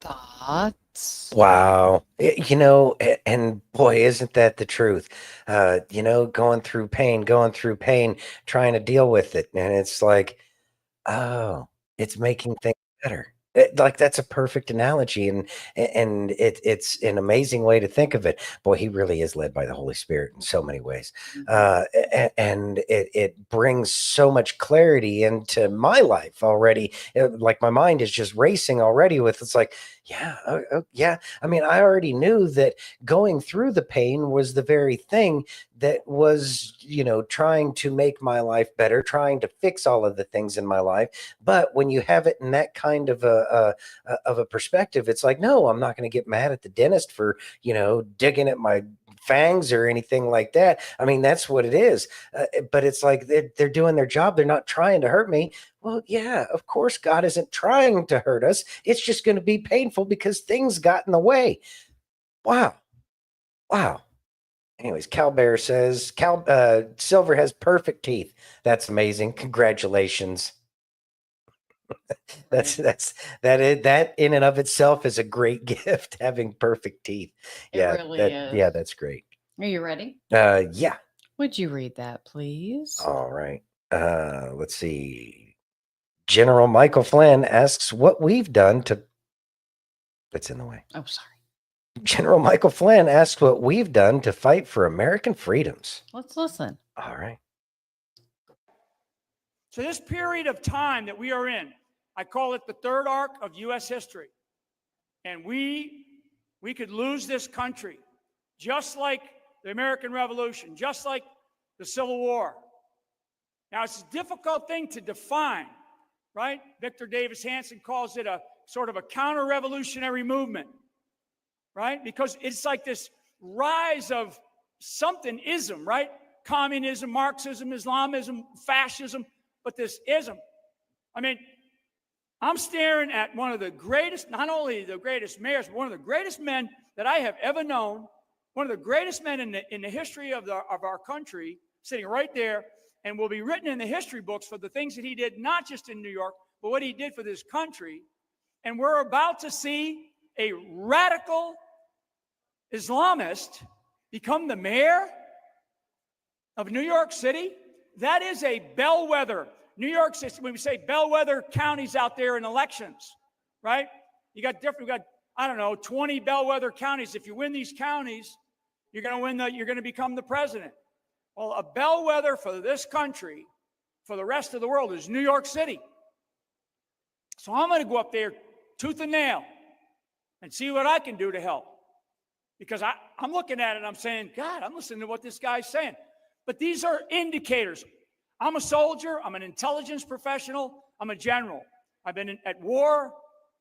Thoughts? Wow. And boy, isn't that the truth? Going through pain, trying to deal with it. And it's like, oh, it's making things better. Like that's a perfect analogy, and it's an amazing way to think of it. Boy, he really is led by the Holy Spirit in so many ways, and it brings so much clarity into my life already. Like my mind is just racing already with it's like, yeah, yeah. I mean, I already knew that going through the pain was the very thing that was, trying to make my life better, trying to fix all of the things in my life. But when you have it in that kind of a perspective, it's like, no, I'm not going to get mad at the dentist for, digging at my fangs or anything like that. I mean, that's what it is. But it's like they're doing their job. They're not trying to hurt me. Well, yeah, of course, God isn't trying to hurt us. It's just going to be painful because things got in the way. Wow. Wow. Anyways, Cal Bear says Silver has perfect teeth. That's amazing. Congratulations. That in and of itself is a great gift, having perfect teeth. It Yeah, really is. yeah, that's great. Are you ready? Yeah. Would you read that, please? All right. Let's see. General Michael Flynn asks what we've done to. That's in the way. Oh, sorry. General Michael Flynn asks what we've done to fight for American freedoms. Let's listen. All right. So this period of time that we are in, I call it the third arc of U.S. history. And we could lose this country, just like the American Revolution, just like the Civil War. Now, it's a difficult thing to define, right? Victor Davis Hanson calls it a sort of a counter-revolutionary movement, right? Because it's like this rise of something-ism, right? Communism, Marxism, Islamism, fascism, but this ism. I mean, I'm staring at one of the greatest, not only the greatest mayors, but one of the greatest men that I have ever known, one of the greatest men in the history of our country, sitting right there, and will be written in the history books for the things that he did, not just in New York, but what he did for this country. And we're about to see a radical Islamist become the mayor of New York City. That is a bellwether. New York City, when we say bellwether counties out there in elections, right? We got 20 bellwether counties. If you win these counties, you're going to become the president. Well, a bellwether for this country, for the rest of the world, is New York City. So I'm going to go up there tooth and nail and see what I can do to help. Because I'm looking at it and I'm saying, God, I'm listening to what this guy's saying. But these are indicators. I'm a soldier. I'm an intelligence professional. I'm a general. I've been at war.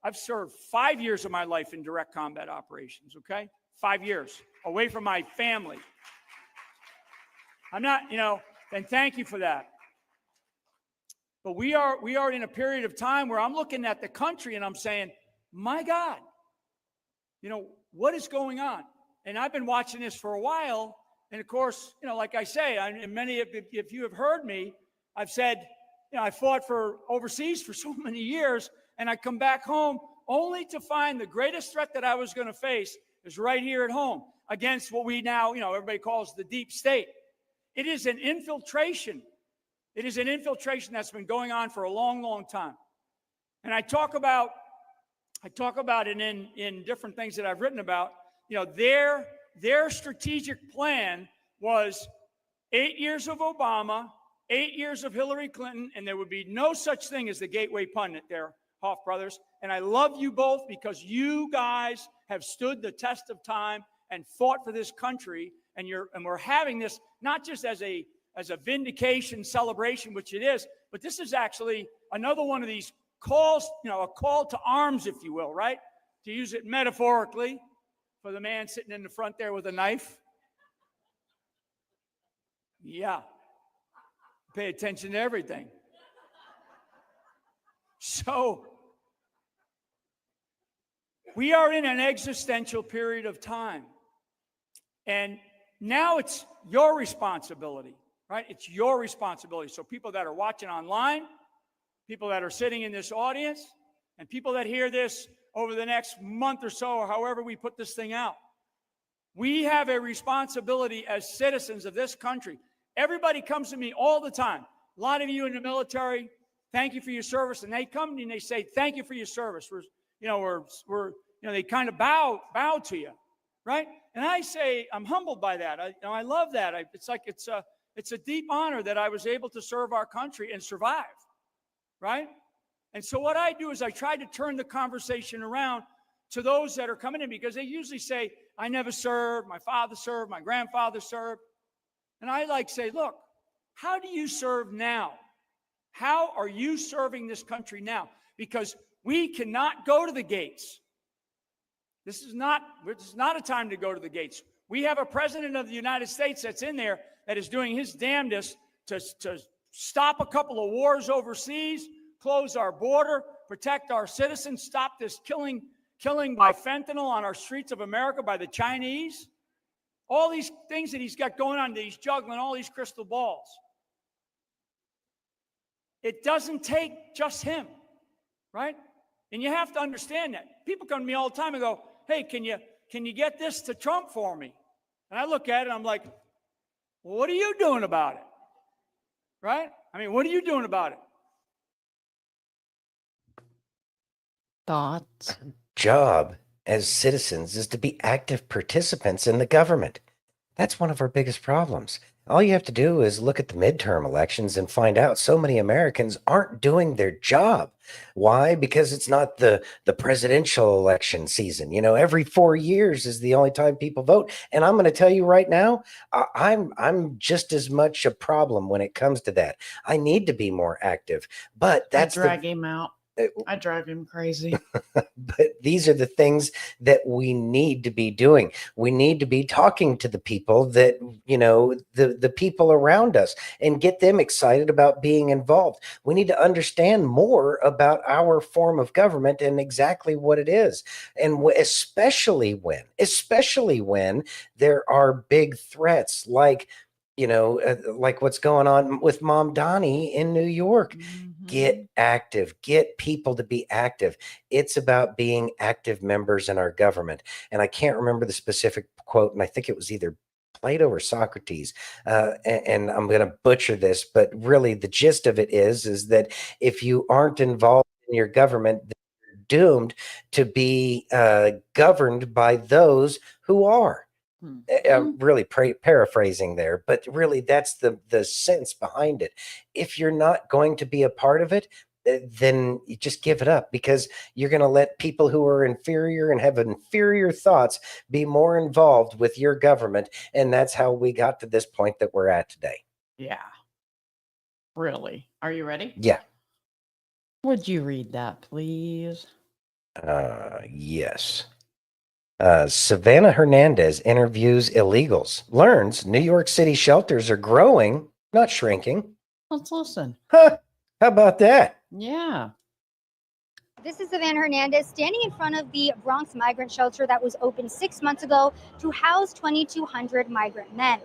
I've served 5 years of my life in direct combat operations, okay? 5 years away from my family. I'm not, and thank you for that. But we are in a period of time where I'm looking at the country and I'm saying, my God, what is going on? And I've been watching this for a while. And of course, like I say, and many of, if you have heard me, I've said, I fought for overseas for so many years, and I come back home only to find the greatest threat that I was going to face is right here at home against what we now, everybody calls the deep state. It is an infiltration. It is an infiltration that's been going on for a long, long time. And I talk about it in different things that I've written about. Their strategic plan was 8 years of Obama, 8 years of Hillary Clinton, and there would be no such thing as the gateway pundit there, Hoff brothers. And I love you both because you guys have stood the test of time and fought for this country. And we're having this not just as a vindication celebration, which it is, but this is actually another one of these calls, a call to arms, if you will, right? To use it metaphorically. For the man sitting in the front there with a knife. Yeah. pay attention to everything. So we are in an existential period of time. And now it's your responsibility, right? It's your responsibility. So people that are watching online, people that are sitting in this audience, and people that hear this over the next month or so, or however we put this thing out, we have a responsibility as citizens of this country. Everybody comes to me all the time. A lot of you in the military, thank you for your service. And they come to me and they say, thank you for your service. They kind of bow to you, right? And I say, I'm humbled by that. I love that. It's a deep honor that I was able to serve our country and survive, right? And so what I do is I try to turn the conversation around to those that are coming in, because they usually say, I never served, my father served, my grandfather served. And I say, look, how do you serve now? How are you serving this country now? Because we cannot go to the gates. This is not a time to go to the gates. We have a president of the United States that's in there that is doing his damnedest to stop a couple of wars overseas, close our border, protect our citizens, stop this killing by fentanyl on our streets of America by the Chinese. All these things that he's got going on, that he's juggling all these crystal balls. It doesn't take just him, right? And you have to understand that. People come to me all the time and go, hey, can you get this to Trump for me? And I look at it and I'm like, well, what are you doing about it? Right? I mean, what are you doing about it? Thoughts? Job as citizens is to be active participants in the government. That's one of our biggest problems. All you have to do is look at the midterm elections and find out so many Americans aren't doing their job. Why? Because it's not the presidential election season. Every 4 years is the only time people vote. And I'm going to tell you right now, I'm just as much a problem when it comes to that. I need to be more active, but that's I drag him out. I drive him crazy. But these are the things that we need to be doing. We need to be talking to the people that, the people around us, and get them excited about being involved. We need to understand more about our form of government and exactly what it is. And especially when there are big threats like what's going on with Mom Donnie in New York. Get active, get people to be active. It's about being active members in our government. And I can't remember the specific quote, and I think it was either Plato or Socrates. And I'm going to butcher this, but really the gist of it is that if you aren't involved in your government, you're doomed to be governed by those who are. Really paraphrasing there, but really that's the sense behind it. If you're not going to be a part of it, then you just give it up, because you're going to let people who are inferior and have inferior thoughts be more involved with your government. And that's how we got to this point that we're at today. Yeah. Really? Are you ready? Yeah. Would you read that, please? Yes. Savannah Hernandez interviews illegals, learns New York City shelters are growing, not shrinking. Let's listen. Huh? How about that? Yeah. This is Savannah Hernandez standing in front of the Bronx migrant shelter that was opened 6 months ago to house 2,200 migrant men.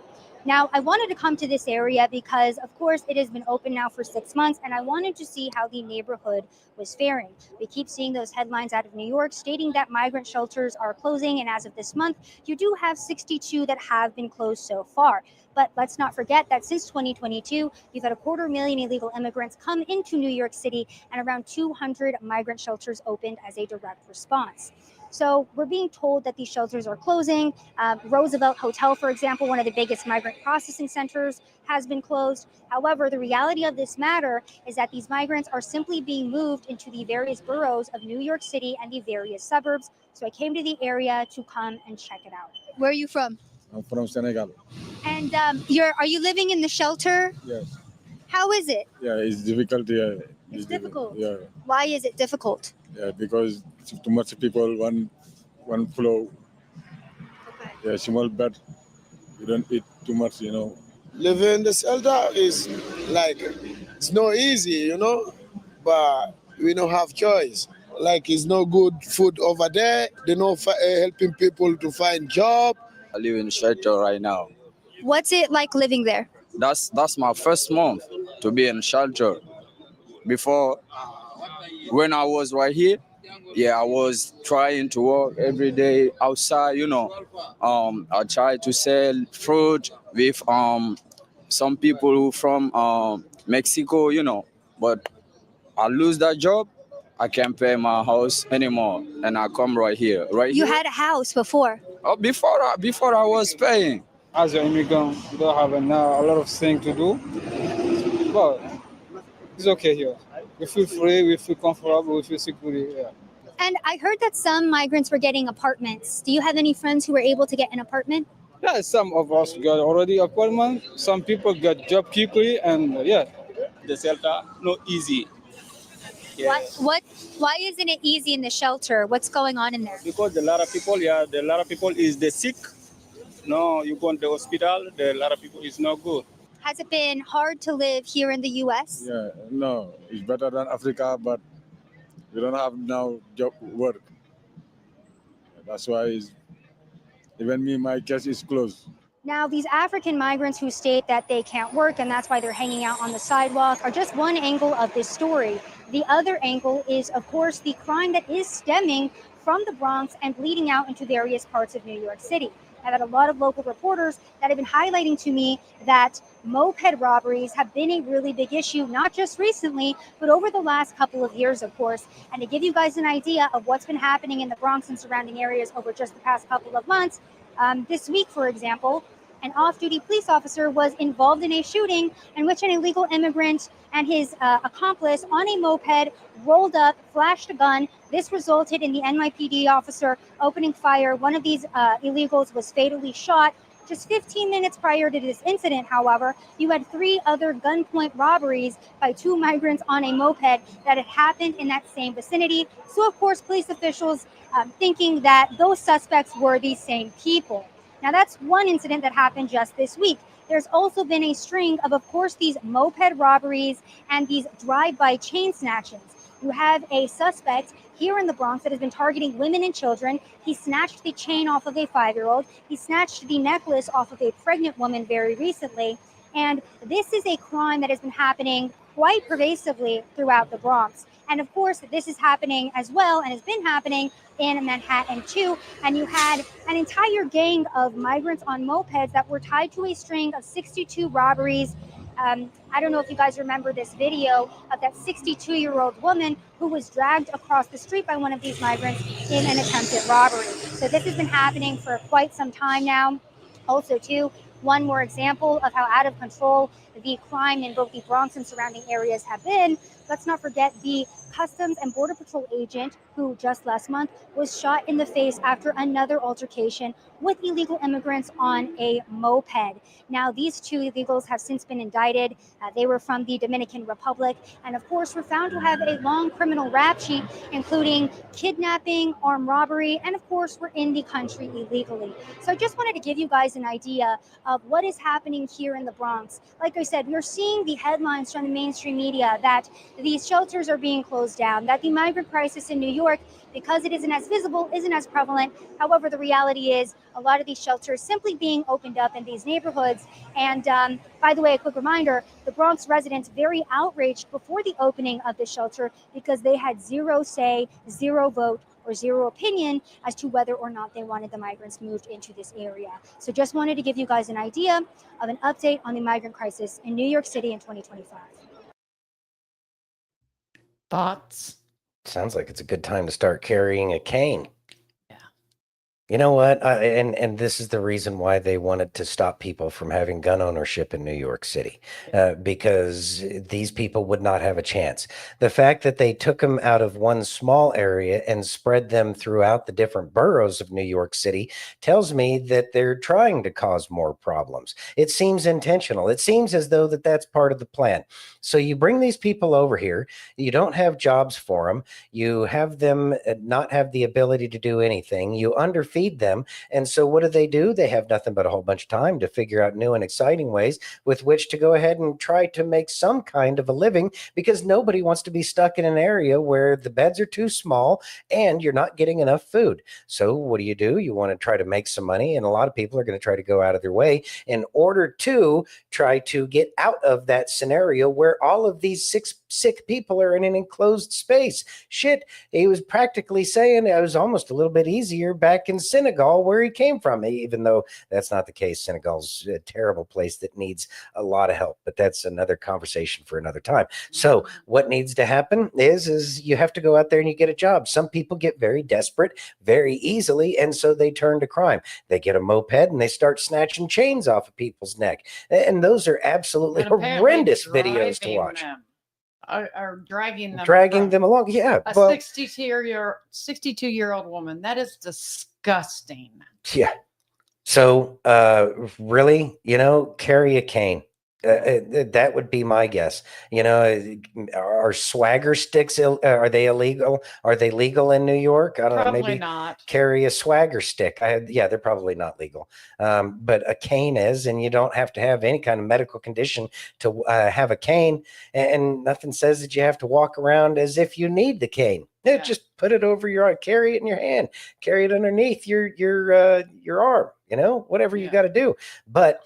Now, I wanted to come to this area because, of course, it has been open now for 6 months, and I wanted to see how the neighborhood was faring. We keep seeing those headlines out of New York stating that migrant shelters are closing, and as of this month, you do have 62 that have been closed so far. But let's not forget that since 2022, you've had 250,000 illegal immigrants come into New York City, and around 200 migrant shelters opened as a direct response. So we're being told that these shelters are closing. Roosevelt Hotel, for example, one of the biggest migrant processing centers, has been closed. However, the reality of this matter is that these migrants are simply being moved into the various boroughs of New York City and the various suburbs. So I came to the area to come and check it out. Where are you from? I'm from Senegal. And are you living in the shelter? Yes. How is it? Yeah, it's difficult. Yeah. It's difficult. Yeah. Why is it difficult? Yeah, because too much people, one flow. Okay. Yeah, small bed. You don't eat too much, Living in the shelter is Like, it's not easy, but we don't have choice. Like, it's no good food over there. They're not helping people to find job. I live in shelter right now. What's it like living there? That's my first month to be in shelter. Before, when I was right here, yeah, I was trying to work every day outside. I tried to sell fruit with some people who from Mexico. But I lose that job. I can't pay my house anymore, and I come right here. You had a house before. Oh, before I was paying. As an immigrant, you don't have a lot of things to do, but it's okay here. We feel free, we feel comfortable, we feel secure here. And I heard that some migrants were getting apartments. Do you have any friends who were able to get an apartment? Yeah, some of us got already apartment. Some people got job quickly, and yeah. The shelter not easy. Yes. Why isn't it easy in the shelter? What's going on in there? Because a lot of people, is the sick. No, you go to the hospital, a lot of people is not good. Has it been hard to live here in the U.S.? Yeah, no, it's better than Africa, but we don't have now job work. That's why even me, my case is closed. Now, these African migrants who state that they can't work and that's why they're hanging out on the sidewalk are just one angle of this story. The other angle is, of course, the crime that is stemming from the Bronx and bleeding out into various parts of New York City. I've had a lot of local reporters that have been highlighting to me that moped robberies have been a really big issue, not just recently, but over the last couple of years, of course. And to give you guys an idea of what's been happening in the Bronx and surrounding areas over just the past couple of months, this week, for example, an off-duty police officer was involved in a shooting in which an illegal immigrant and his accomplice on a moped rolled up, flashed a gun. This resulted in the NYPD officer opening fire. One of these illegals was fatally shot. Just 15 minutes prior to this incident, however, you had 3 other gunpoint robberies by 2 migrants on a moped that had happened in that same vicinity. So, of course, police officials thinking that those suspects were the same people. Now, that's one incident that happened just this week. There's also been a string of course, these moped robberies and these drive-by chain snatchings. You have a suspect here in the Bronx that has been targeting women and children. He snatched the chain off of a 5-year-old. He snatched the necklace off of a pregnant woman very recently. And this is a crime that has been happening quite pervasively throughout the Bronx. And of course, this is happening as well and has been happening in Manhattan too. And you had an entire gang of migrants on mopeds that were tied to a string of 62 robberies. I don't know if you guys remember this video of that 62-year-old woman who was dragged across the street by one of these migrants in an attempted robbery. So this has been happening for quite some time now. Also, too, one more example of how out of control the crime in both the Bronx and surrounding areas have been. Let's not forget the Customs and Border Patrol agent who just last month was shot in the face after another altercation with illegal immigrants on a moped. Now, these 2 illegals have since been indicted. They were from the Dominican Republic and, of course, were found to have a long criminal rap sheet, including kidnapping, armed robbery, and, of course, were in the country illegally. So I just wanted to give you guys an idea of what is happening here in the Bronx. Like I said, we're seeing the headlines from the mainstream media that these shelters are being closed down, that the migrant crisis in New York, because it isn't as visible, isn't as prevalent. However, the reality is a lot of these shelters simply being opened up in these neighborhoods. And by the way, a quick reminder, the Bronx residents very outraged before the opening of the shelter because they had 0 say, 0 vote, or 0 opinion as to whether or not they wanted the migrants moved into this area. So just wanted to give you guys an idea of an update on the migrant crisis in New York City in 2025. Thoughts? Sounds like it's a good time to start carrying a cane. Yeah. You know what? And this is the reason why they wanted to stop people from having gun ownership in New York City, because these people would not have a chance. The fact that they took them out of one small area and spread them throughout the different boroughs of New York City tells me that they're trying to cause more problems. It seems intentional. It seems as though that's part of the plan. So you bring these people over here, you don't have jobs for them, you have them not have the ability to do anything, you underfeed feed them. And so what do? They have nothing but a whole bunch of time to figure out new and exciting ways with which to go ahead and try to make some kind of a living, because nobody wants to be stuck in an area where the beds are too small and you're not getting enough food. So what do? You want to try to make some money, and a lot of people are going to try to go out of their way in order to try to get out of that scenario where all of these sick people are in an enclosed space. Shit, he was practically saying it was almost a little bit easier back in Senegal where he came from, even though that's not the case. Senegal's a terrible place that needs a lot of help, but that's another conversation for another time. So what needs to happen is you have to go out there and you get a job. Some people get very desperate very easily, and so they turn to crime. They get a moped and they start snatching chains off of people's neck. And those are absolutely horrendous videos to watch. Are dragging them along. Yeah. A 62-year-old woman. That is disgusting. Yeah. So really, carry a cane. That would be my guess. Are swagger sticks, are they illegal? Are they legal in New York? I don't know. Probably Maybe not. carry a swagger stick. Yeah, they're probably not legal. But a cane is, and you don't have to have any kind of medical condition to have a cane. And nothing says that you have to walk around as if you need the cane. Yeah. Just put it over your arm, carry it in your hand, carry it underneath your arm, whatever you got to do. But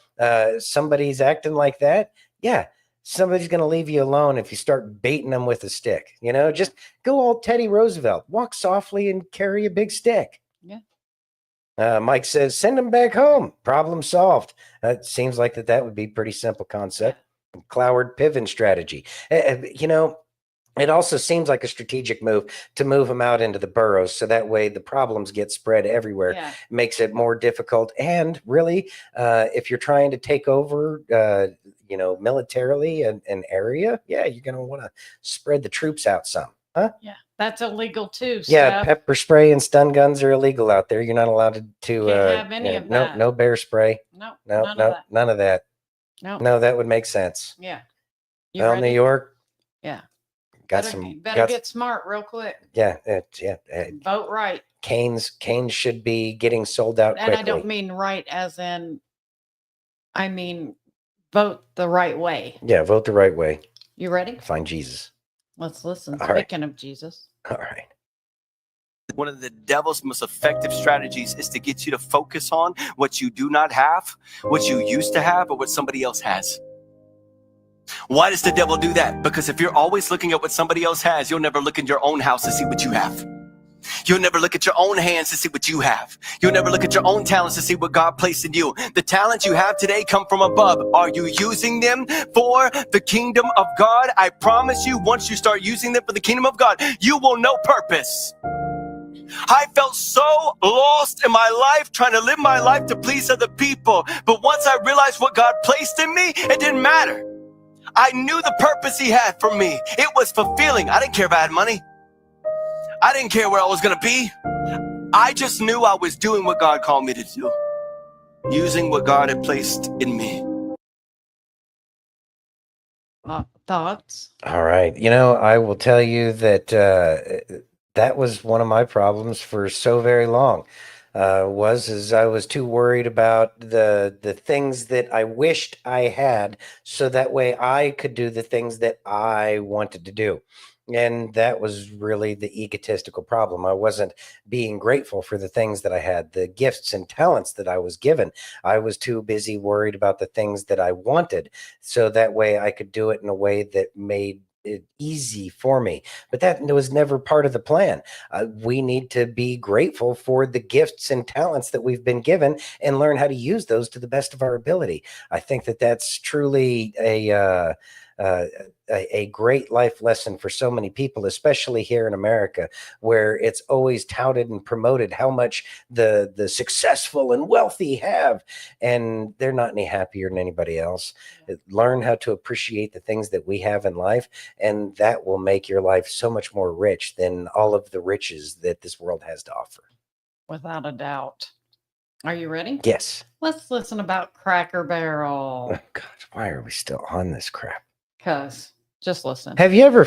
somebody's acting like that. Yeah. Somebody's going to leave you alone if you start baiting them with a stick. Just go all Teddy Roosevelt, walk softly and carry a big stick. Yeah. Mike says, send them back home. Problem solved. It seems like that would be pretty simple concept. Yeah. Cloward Piven strategy. It also seems like a strategic move to move them out into the boroughs, so that way the problems get spread everywhere. Yeah. Makes it more difficult. And really, if you're trying to take over, militarily an area, you're going to want to spread the troops out some. Huh? Yeah, that's illegal too. Yeah, pepper spray and stun guns are illegal out there. You're not allowed to can't have any of that. No bear spray. No, none of that. No, that would make sense. Yeah. Well, New York. Yeah. Better get smart real quick. Yeah. Vote right. Canes should be getting sold out quickly. And I don't mean right as in, I mean, vote the right way. Yeah, vote the right way. You ready? Find Jesus. Let's listen. All Speaking of Jesus. All right. One of the devil's most effective strategies is to get you to focus on what you do not have, what you used to have, or what somebody else has. Why does the devil do that? Because if you're always looking at what somebody else has, you'll never look in your own house to see what you have. You'll never look at your own hands to see what you have. You'll never look at your own talents to see what God placed in you. The talents you have today come from above. Are you using them for the kingdom of God? I promise you, once you start using them for the kingdom of God, you will know purpose. I felt so lost in my life, trying to live my life to please other people. But once I realized what God placed in me, it didn't matter. I knew the purpose he had for me. It was fulfilling. I didn't care if I had money. I didn't care where I was going to be. I just knew I was doing what God called me to do, using what God had placed in me. Thoughts? All right. I will tell you that that was one of my problems for so very long. Was I was too worried about the things that I wished I had, so that way I could do the things that I wanted to do. And that was really the egotistical problem. I wasn't being grateful for the things that I had, the gifts and talents that I was given. I was too busy worried about the things that I wanted, so that way I could do it in a way that made it easy for me. But that was never part of the plan. We need to be grateful for the gifts and talents that we've been given and learn how to use those to the best of our ability. I think that that's truly a great life lesson for so many people, especially here in America, where it's always touted and promoted how much the successful and wealthy have, and they're not any happier than anybody else. Learn how to appreciate the things that we have in life, and that will make your life so much more rich than all of the riches that this world has to offer. Without a doubt. Are you ready? Yes. Let's listen about Cracker Barrel. Oh, gosh, why are we still on this crap? Because just listen. Have you ever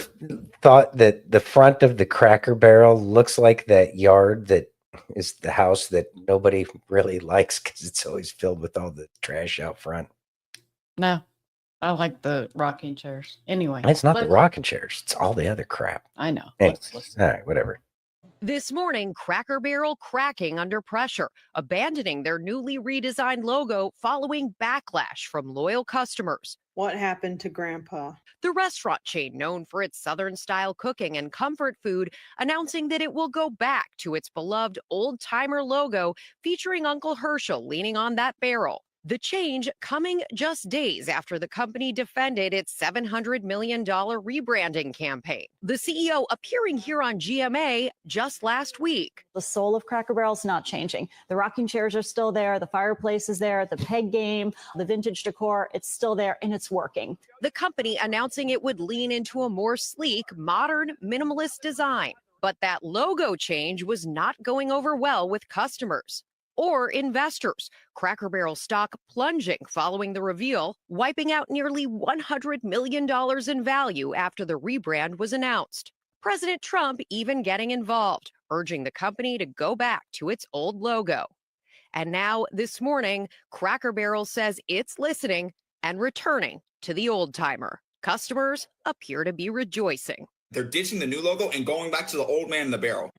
thought that the front of the Cracker Barrel looks like that yard that is the house that nobody really likes because it's always filled with all the trash out front. No, I like the rocking chairs. Anyway, It's not the let's- rocking chairs. It's all the other crap. I know. Anyway, Let's all right, whatever. This morning, Cracker Barrel cracking under pressure, abandoning their newly redesigned logo following backlash from loyal customers. What happened to Grandpa? The restaurant chain, known for its Southern style cooking and comfort food, announcing that it will go back to its beloved old timer logo featuring Uncle Herschel leaning on that barrel. The change coming just days after the company defended its $700 million rebranding campaign. The CEO appearing here on GMA just last week. The soul of Cracker Barrel is not changing. The rocking chairs are still there. The fireplace is there. The peg game, the vintage decor, it's still there and it's working. The company announcing it would lean into a more sleek, modern, minimalist design. But that logo change was not going over well with customers or investors. Cracker Barrel stock plunging following the reveal, wiping out nearly $100 million in value after the rebrand was announced. President Trump even getting involved, urging the company to go back to its old logo. And now, this morning, Cracker Barrel says it's listening and returning to the old timer. Customers appear to be rejoicing. They're ditching the new logo and going back to the old man in the barrel.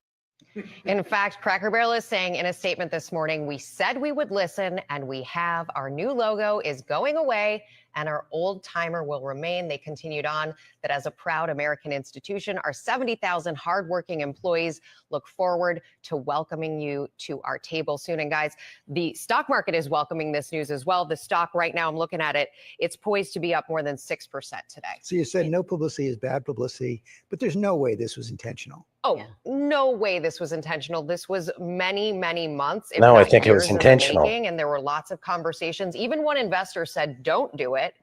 In fact, Cracker Barrel is saying in a statement this morning, we said we would listen and we have. Our new logo is going away and our old timer will remain. They continued on that as a proud American institution, our 70,000 hardworking employees look forward to welcoming you to our table soon. And guys, the stock market is welcoming this news as well. The stock right now, I'm looking at it, it's poised to be up more than 6% today. So you said no publicity is bad publicity, but there's no way this was intentional. Oh, no way this was intentional. This was many, many months. If No, I not think it was years in the intentional. making, and there were lots of conversations. Even one investor said, don't do it.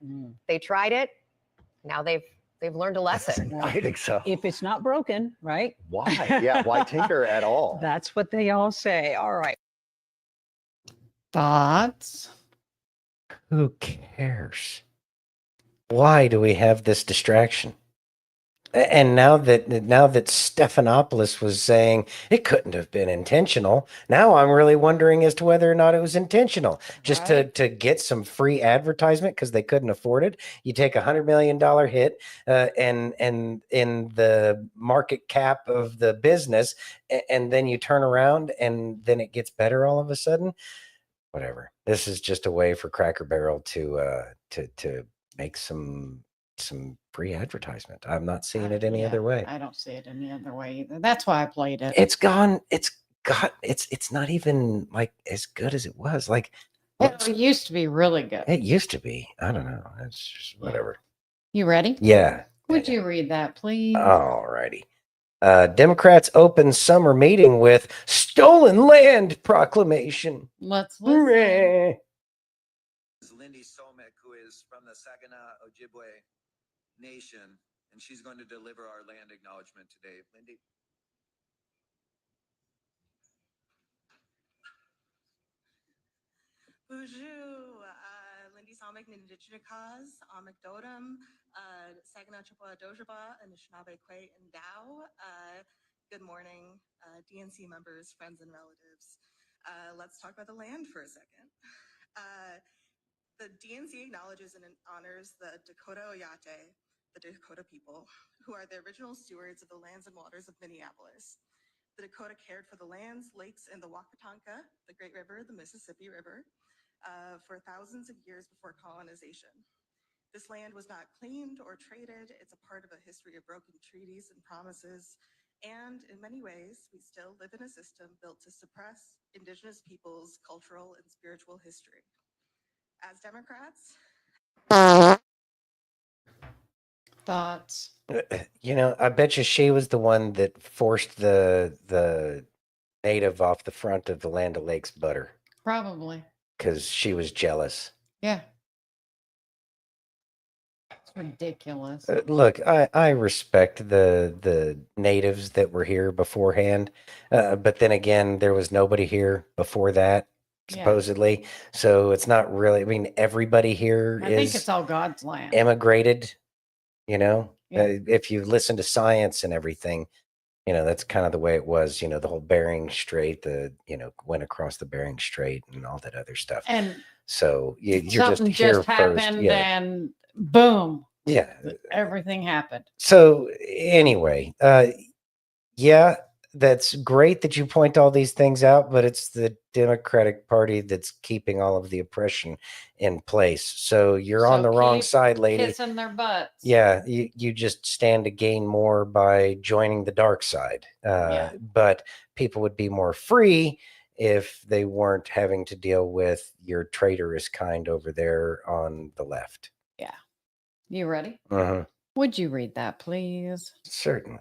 They tried it. Now they've learned a lesson. I think so. If it's not broken, right? Why? Yeah, why tinker at all? That's what they all say. All right. Thoughts? Who cares? Why do we have this distraction? And now that Stephanopoulos was saying it couldn't have been intentional, now I'm really wondering as to whether or not it was intentional, just to get some free advertisement because they couldn't afford it. You take $100 million hit, and in the market cap of the business, and then you turn around and then it gets better all of a sudden. Whatever. This is just a way for Cracker Barrel to make some free advertisement. I'm not seeing it any other way. I don't see it any other way either. That's why I played it. It's gone. It's not even like as good as it was. Like It used to be really good. it used to be. I don't know. It's just whatever. You ready? Yeah. Would you read that, please? All righty. Democrats open summer meeting with stolen land proclamation. Let's listen. Hooray. Lindy Somek, who is from the Saginaw Ojibwe Nation, and she's going to deliver our land acknowledgement today. Lindy. Bonjour, Lindy Somek, Nindichinikas, Amekdodam, Saginaw Chippewa Dojaba, Anishinaabe Kwe, and Dow. Good morning, DNC members, friends, and relatives. Let's talk about the land for a second. The DNC acknowledges and honors the Dakota Oyate, the Dakota people, who are the original stewards of the lands and waters of Minneapolis. The Dakota cared for the lands, lakes, and the Wakatonka, the Great River, the Mississippi River, for thousands of years before colonization. This land was not claimed or traded. It's a part of a history of broken treaties and promises. And in many ways, we still live in a system built to suppress Indigenous peoples' cultural and spiritual history. As Democrats, Thoughts? You know, I bet you she was the one that forced the native off the front of the Land O'Lakes butter Probably. because she was jealous. Yeah. It's ridiculous. Look, I respect the natives that were here beforehand, but then again, there was nobody here before that, Yeah. supposedly. So it's not really. I mean, everybody here I think is it's all God's land. immigrated. You know, Yeah. if you listen to science and everything, That's kind of the way it was, the whole Bering Strait, went across the Bering Strait and all that other stuff. And so you're something just here just first. happened Yeah. and boom. Yeah. Everything happened. So anyway, yeah, that's great that you point all these things out, but it's the Democratic Party that's keeping all of the oppression in place. So you're on the wrong side, lady. Kissing their butts. Yeah, you just stand to gain more by joining the dark side. Yeah. But people would be more free if they weren't having to deal with your traitorous kind over there on the left. Yeah. You ready? Uh-huh. Would you read that, please? Certainly.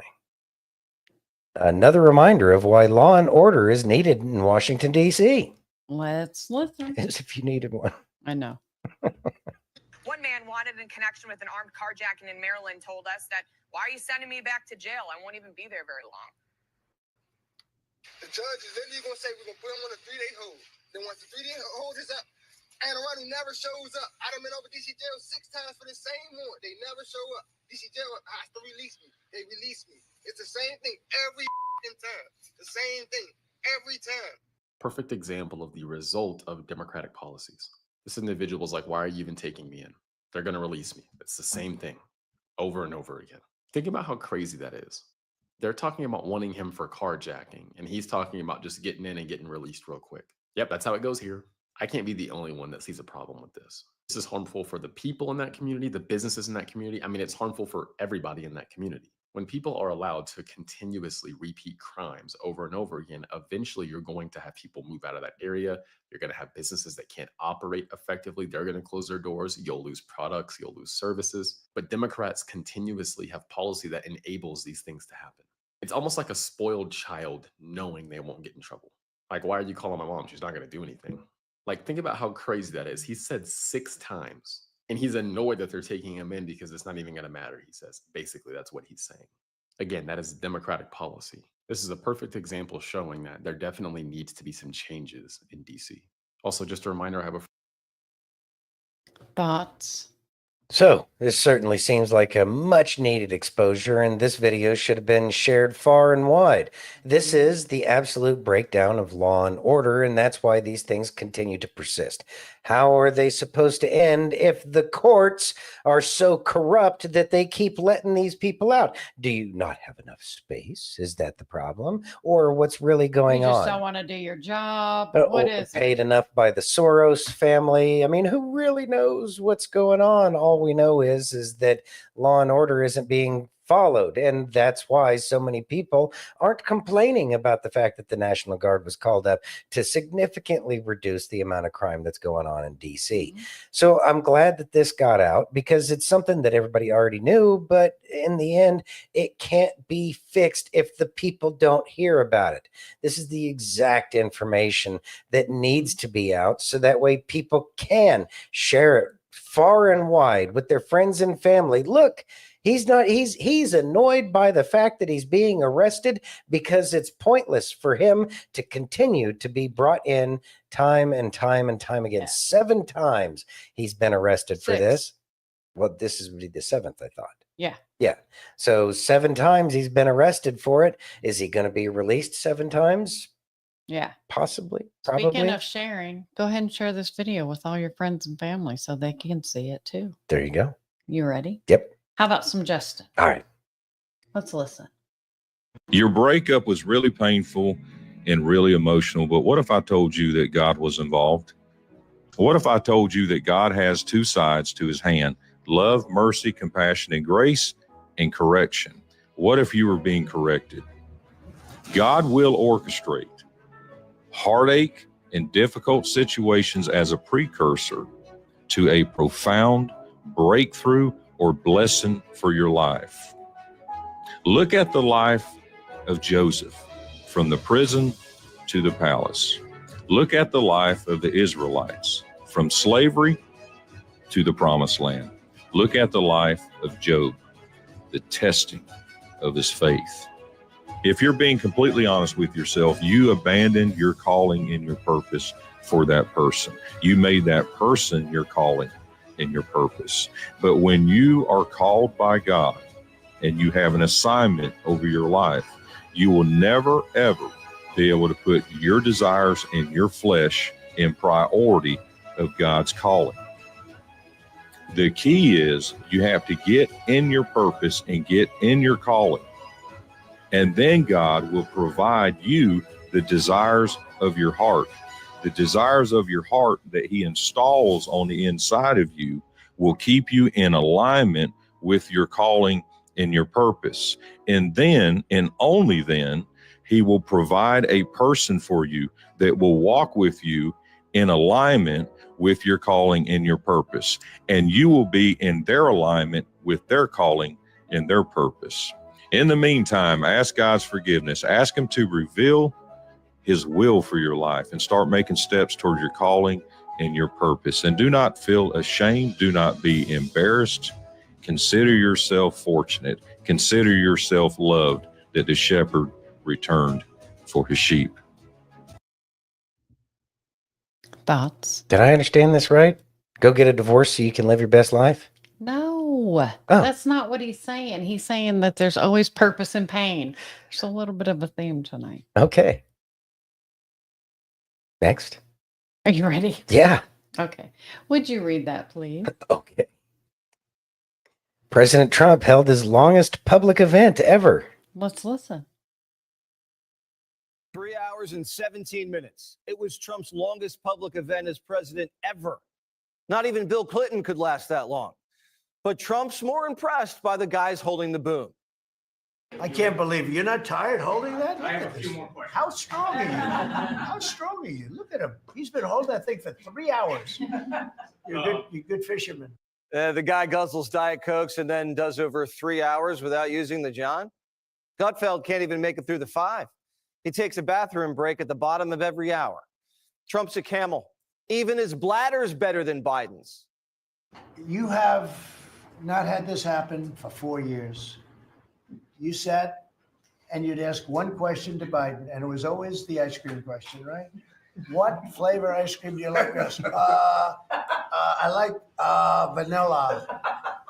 Another reminder of why law and order is needed in Washington, D.C. Let's listen. As if you needed one. I know. One man wanted in connection with an armed carjacking in Maryland told us that, why are you sending me back to jail? I won't even be there very long. The judge is literally going to say we're going to put him on a 3-day hold. Then once the 3-day hold is up, Anne Arundel never shows up. I done been over DC jail 6 times for the same warrant. They never show up. DC jail has to release me. They release me. It's the same thing every time. The same thing every time. Perfect example of the result of democratic policies. This individual's like, why are you even taking me in? They're going to release me. It's the same thing over and over again. Think about how crazy that is. They're talking about wanting him for carjacking, and he's talking about just getting in and getting released real quick. Yep, that's how it goes here. I can't be the only one that sees a problem with this. This is harmful for the people in that community, the businesses in that community. I mean, it's harmful for everybody in that community. When people are allowed to continuously repeat crimes over and over again, eventually you're going to have people move out of that area. You're going to have businesses that can't operate effectively. They're going to close their doors. You'll lose products. You'll lose services. But Democrats continuously have policy that enables these things to happen. It's almost like a spoiled child knowing they won't get in trouble. Like, why are you calling my mom? She's not going to do anything. Like, think about how crazy that is. He said 6 times. And he's annoyed that they're taking him in because it's not even going to matter, he says. Basically, that's what he's saying. Again, that is Democratic policy. This is a perfect example showing that there definitely needs to be some changes in DC. Also, just a reminder, I have a thoughts. So this certainly seems like a much needed exposure, and this video should have been shared far and wide. This is the absolute breakdown of law and order, and that's why these things continue to persist. How are they supposed to end if the courts are so corrupt that they keep letting these people out? Do you not have enough space? Is that the problem? Or what's really going on? You just don't want to do your job. What is paid enough by the Soros family? I mean, who really knows what's going on? All we know is that law and order isn't being followed, and that's why so many people aren't complaining about the fact that the National Guard was called up to significantly reduce the amount of crime that's going on in DC. So I'm glad that this got out because it's something that everybody already knew, but in the end, it can't be fixed if the people don't hear about it. This is the exact information that needs to be out so that way people can share it far and wide with their friends and family. Look, he's annoyed by the fact that he's being arrested because it's pointless for him to continue to be brought in time and time and time again. Yeah. 7 times he's been arrested for this. Well, this is the 7th, I thought. Yeah. Yeah. So 7 times he's been arrested for it. Is he going to be released 7 times? Yeah. Possibly. Probably. Speaking of sharing, go ahead and share this video with all your friends and family so they can see it too. There you go. You ready? Yep. How about some Justin? All right. Let's listen. Your breakup was really painful and really emotional, but what if I told you that God was involved? What if I told you that God has 2 sides to his hand: love, mercy, compassion, and grace, and correction? What if you were being corrected? God will orchestrate heartache and difficult situations as a precursor to a profound breakthrough or blessing for your life. Look at the life of Joseph, from the prison to the palace. Look at the life of the Israelites, from slavery to the promised land. Look at the life of Job, the testing of his faith. If you're being completely honest with yourself, you abandoned your calling and your purpose for that person. You made that person your calling and your purpose. But when you are called by God and you have an assignment over your life, you will never, ever be able to put your desires and your flesh in priority of God's calling. The key is you have to get in your purpose and get in your calling. And then God will provide you the desires of your heart. The desires of your heart that he installs on the inside of you will keep you in alignment with your calling and your purpose. And then, and only then, he will provide a person for you that will walk with you in alignment with your calling and your purpose. And you will be in their alignment with their calling and their purpose. In the meantime, ask God's forgiveness. Ask him to reveal his will for your life and start making steps toward your calling and your purpose. And do not feel ashamed. Do not be embarrassed. Consider yourself fortunate. Consider yourself loved that the shepherd returned for his sheep. Thoughts? Did I understand this right? Go get a divorce so you can live your best life? No, that's not what he's saying. He's saying that there's always purpose in pain. There's a little bit of a theme tonight. Okay. Next. Are you ready? Yeah. Okay. Would you read that, please? Okay. President Trump held his longest public event ever. Let's listen. 3 hours and 17 minutes. It was Trump's longest public event as president ever. Not even Bill Clinton could last that long. But Trump's more impressed by the guys holding the boom. I can't believe it. You're not tired holding that? I have a few more questions. How strong are you? How strong are you? Look at him. He's been holding that thing for 3 hours. You're a good fisherman. The guy guzzles Diet Cokes and then does over 3 hours without using the John. Gutfeld can't even make it through the 5. He takes a bathroom break at the bottom of every hour. Trump's a camel. Even his bladder's better than Biden's. You have not had this happen for 4 years. You sat and you'd ask one question to Biden, and it was always the ice cream question, right? What flavor ice cream do you like best? I like vanilla.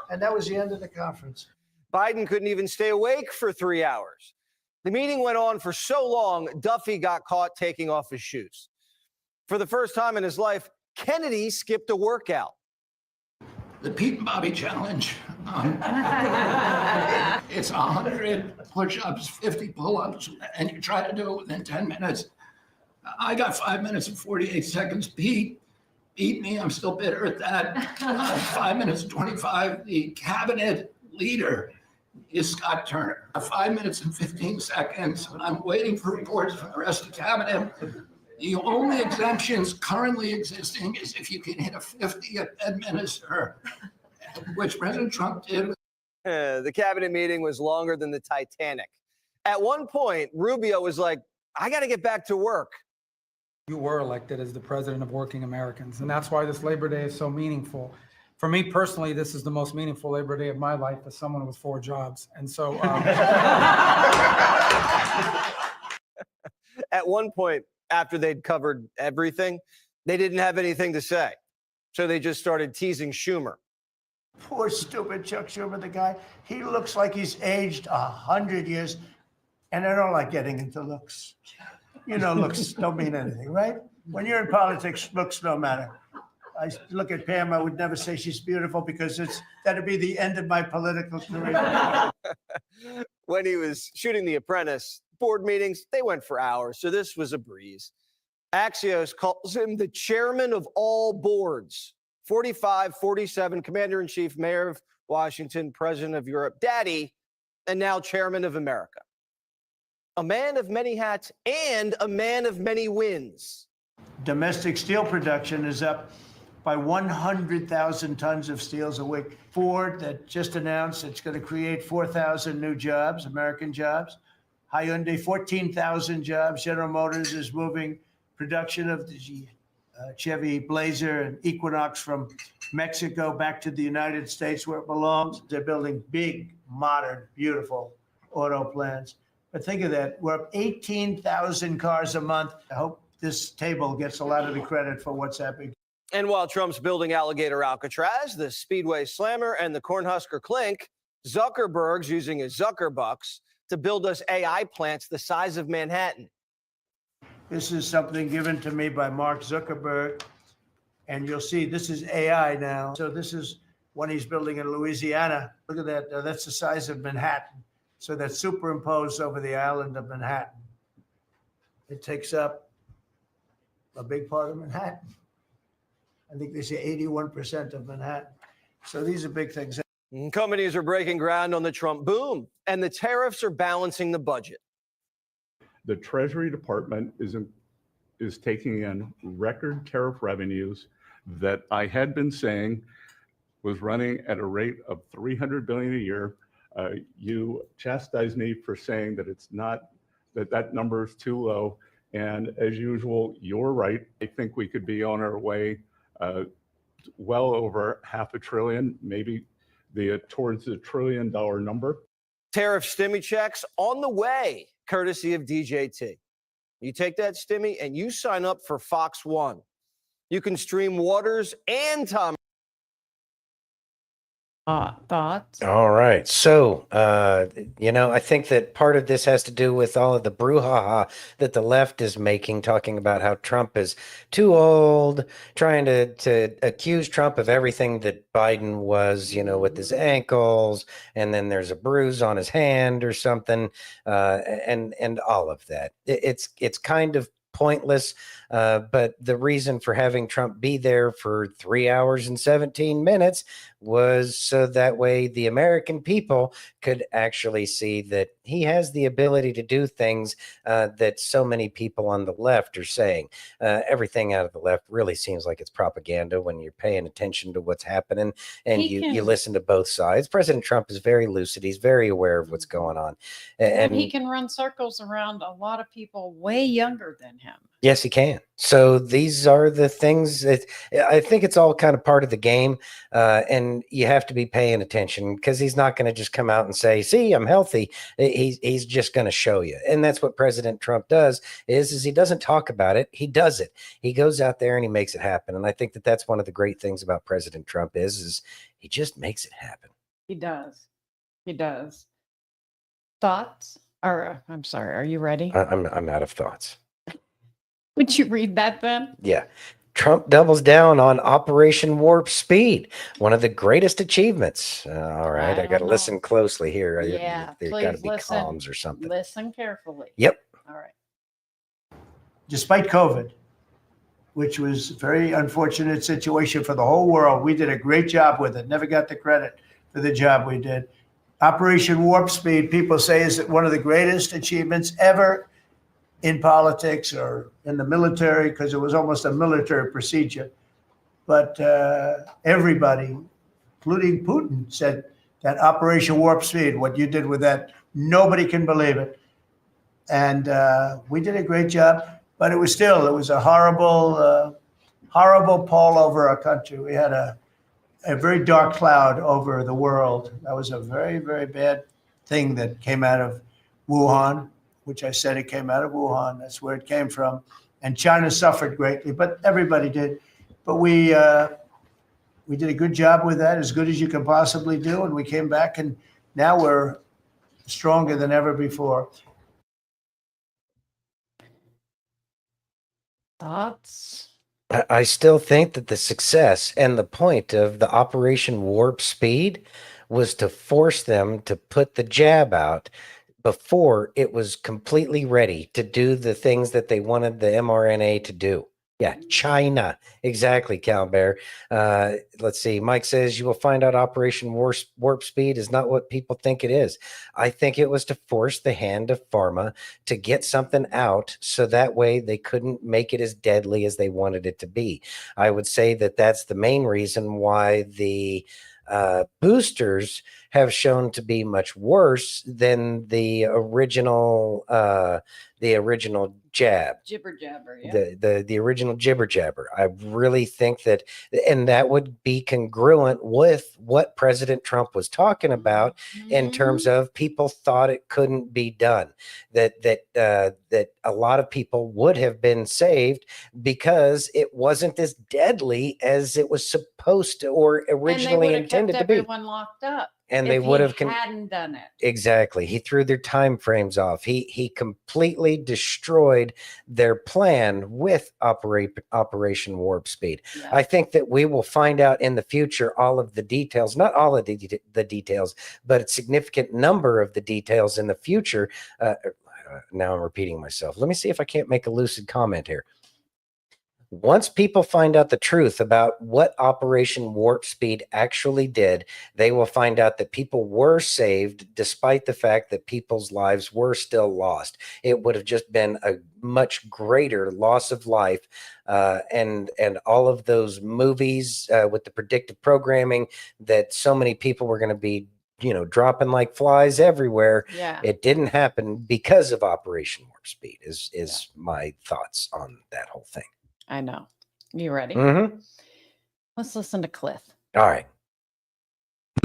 And that was the end of the conference. Biden couldn't even stay awake for 3 hours. The meeting went on for so long, Duffy got caught taking off his shoes. For the first time in his life, Kennedy skipped a workout. The Pete and Bobby challenge. It's 100 push-ups, 50 pull-ups, and you try to do it within 10 minutes. I got 5 minutes and 48 seconds. Pete beat me. I'm still bitter at that. 5 minutes and 25. The cabinet leader is Scott Turner. 5 minutes and 15 seconds. I'm waiting for reports from the rest of the cabinet. The only exemptions currently existing is if you can hit a 50 at Bedminster, which President Trump did. The cabinet meeting was longer than the Titanic. At one point, Rubio was like, I got to get back to work. You were elected as the president of working Americans, and that's why this Labor Day is so meaningful. For me personally, this is the most meaningful Labor Day of my life as someone with 4 jobs. And so at one point, after they'd covered everything, they didn't have anything to say. So they just started teasing Schumer. Poor stupid Chuck Schumer, the guy. He looks like he's aged 100 years. And I don't like getting into looks. You know, looks don't mean anything, right? When you're in politics, looks don't matter. I look at Pam, I would never say she's beautiful because that'd be the end of my political career. When he was shooting The Apprentice, board meetings, they went for hours, so this was a breeze. Axios calls him the chairman of all boards. 45, 47, commander-in-chief, mayor of Washington, president of Europe, daddy, and now chairman of America. A man of many hats and a man of many wins. Domestic steel production is up by 100,000 tons of steels a week. Ford that just announced it's going to create 4,000 new jobs, American jobs. Hyundai, 14,000 jobs. General Motors is moving production of the Chevy Blazer and Equinox from Mexico back to the United States where it belongs. They're building big, modern, beautiful auto plants. But think of that. We're up 18,000 cars a month. I hope this table gets a lot of the credit for what's happening. And while Trump's building Alligator Alcatraz, the Speedway Slammer, and the Cornhusker Clink, Zuckerberg's using his Zuckerbucks to build us AI plants the size of Manhattan. This is something given to me by Mark Zuckerberg. And you'll see this is AI now. So this is one he's building in Louisiana. Look at that. That's the size of Manhattan. So that's superimposed over the island of Manhattan. It takes up a big part of Manhattan. I think they say 81% of Manhattan. So these are big things. Companies are breaking ground on the Trump boom, and the tariffs are balancing the budget. The Treasury Department is taking in record tariff revenues that I had been saying was running at a rate of $300 billion a year. You chastise me for saying that it's not, that number is too low. And as usual, you're right. I think we could be on our way well over $500 billion, maybe towards the $1 trillion number. Tariff stimmy checks on the way, courtesy of DJT. You take that stimmy and you sign up for Fox One. You can stream Waters and Tom. Thoughts? All right. So, I think that part of this has to do with all of the brouhaha that the left is making, talking about how Trump is too old, trying to accuse Trump of everything that Biden was, with his ankles, and then there's a bruise on his hand or something, and all of that. It's kind of pointless, but the reason for having Trump be there for 3 hours and 17 minutes was so that way the American people could actually see that he has the ability to do things that so many people on the left are saying. Everything out of the left really seems like it's propaganda when you're paying attention to what's happening and you listen to both sides. President Trump is very lucid. He's very aware of what's going on. And he can run circles around a lot of people way younger than him. Yes, he can. So these are the things that I think it's all kind of part of the game. And you have to be paying attention because he's not going to just come out and say, see, I'm healthy. He's just going to show you. And that's what President Trump does is he doesn't talk about it. He does it. He goes out there and he makes it happen. And I think that that's one of the great things about President Trump is he just makes it happen. He does. He does. Thoughts? Or I'm sorry. Are you ready? I'm out of thoughts. Would you read that then? Yeah. Trump doubles down on Operation Warp Speed, one of the greatest achievements. All right. I got to listen closely here. Yeah. There's got to be comms or something. Listen carefully. Yep. All right. Despite COVID, which was a very unfortunate situation for the whole world, we did a great job with it. Never got the credit for the job we did. Operation Warp Speed, people say, is one of the greatest achievements ever in politics or in the military, because it was almost a military procedure. But everybody, including Putin, said that Operation Warp Speed, what you did with that, nobody can believe it. And we did a great job, but it was a horrible pall over our country. We had a very dark cloud over the world. That was a very, very bad thing that came out of Wuhan, which I said it came out of Wuhan. That's where it came from. And China suffered greatly, but everybody did. But we did a good job with that, as good as you can possibly do. And we came back, and now we're stronger than ever before. Thoughts? I still think that the success and the point of the Operation Warp Speed was to force them to put the jab out before it was completely ready to do the things that they wanted the mRNA to do. Yeah, China. Exactly, Calbear. Let's see. Mike says you will find out Operation Warp Speed is not what people think it is. I think it was to force the hand of pharma to get something out so that way they couldn't make it as deadly as they wanted it to be. I would say that that's the main reason why the boosters have shown to be much worse than the original jab. Jibber jabber, yeah. The original jibber jabber. I really think that, and that would be congruent with what President Trump was talking about in terms of people thought it couldn't be done. That a lot of people would have been saved because it wasn't as deadly as it was supposed to or originally intended to be. Everyone locked up. and If they would he have hadn't done it. exactly. He threw their time frames off. He completely destroyed their plan with Operation Warp Speed. Yeah. I think that we will find out in the future all of the details, not all of the details, but a significant number of the details in the future. Now I'm repeating myself. Let me see if I can't make a lucid comment here. Once people find out the truth about what Operation Warp Speed actually did, they will find out that people were saved despite the fact that people's lives were still lost. It would have just been a much greater loss of life. And all of those movies with the predictive programming that so many people were going to be, dropping like flies everywhere. Yeah. It didn't happen because of Operation Warp Speed is my thoughts on that whole thing. I know. You ready? Mm-hmm. Let's listen to Cliff. All right.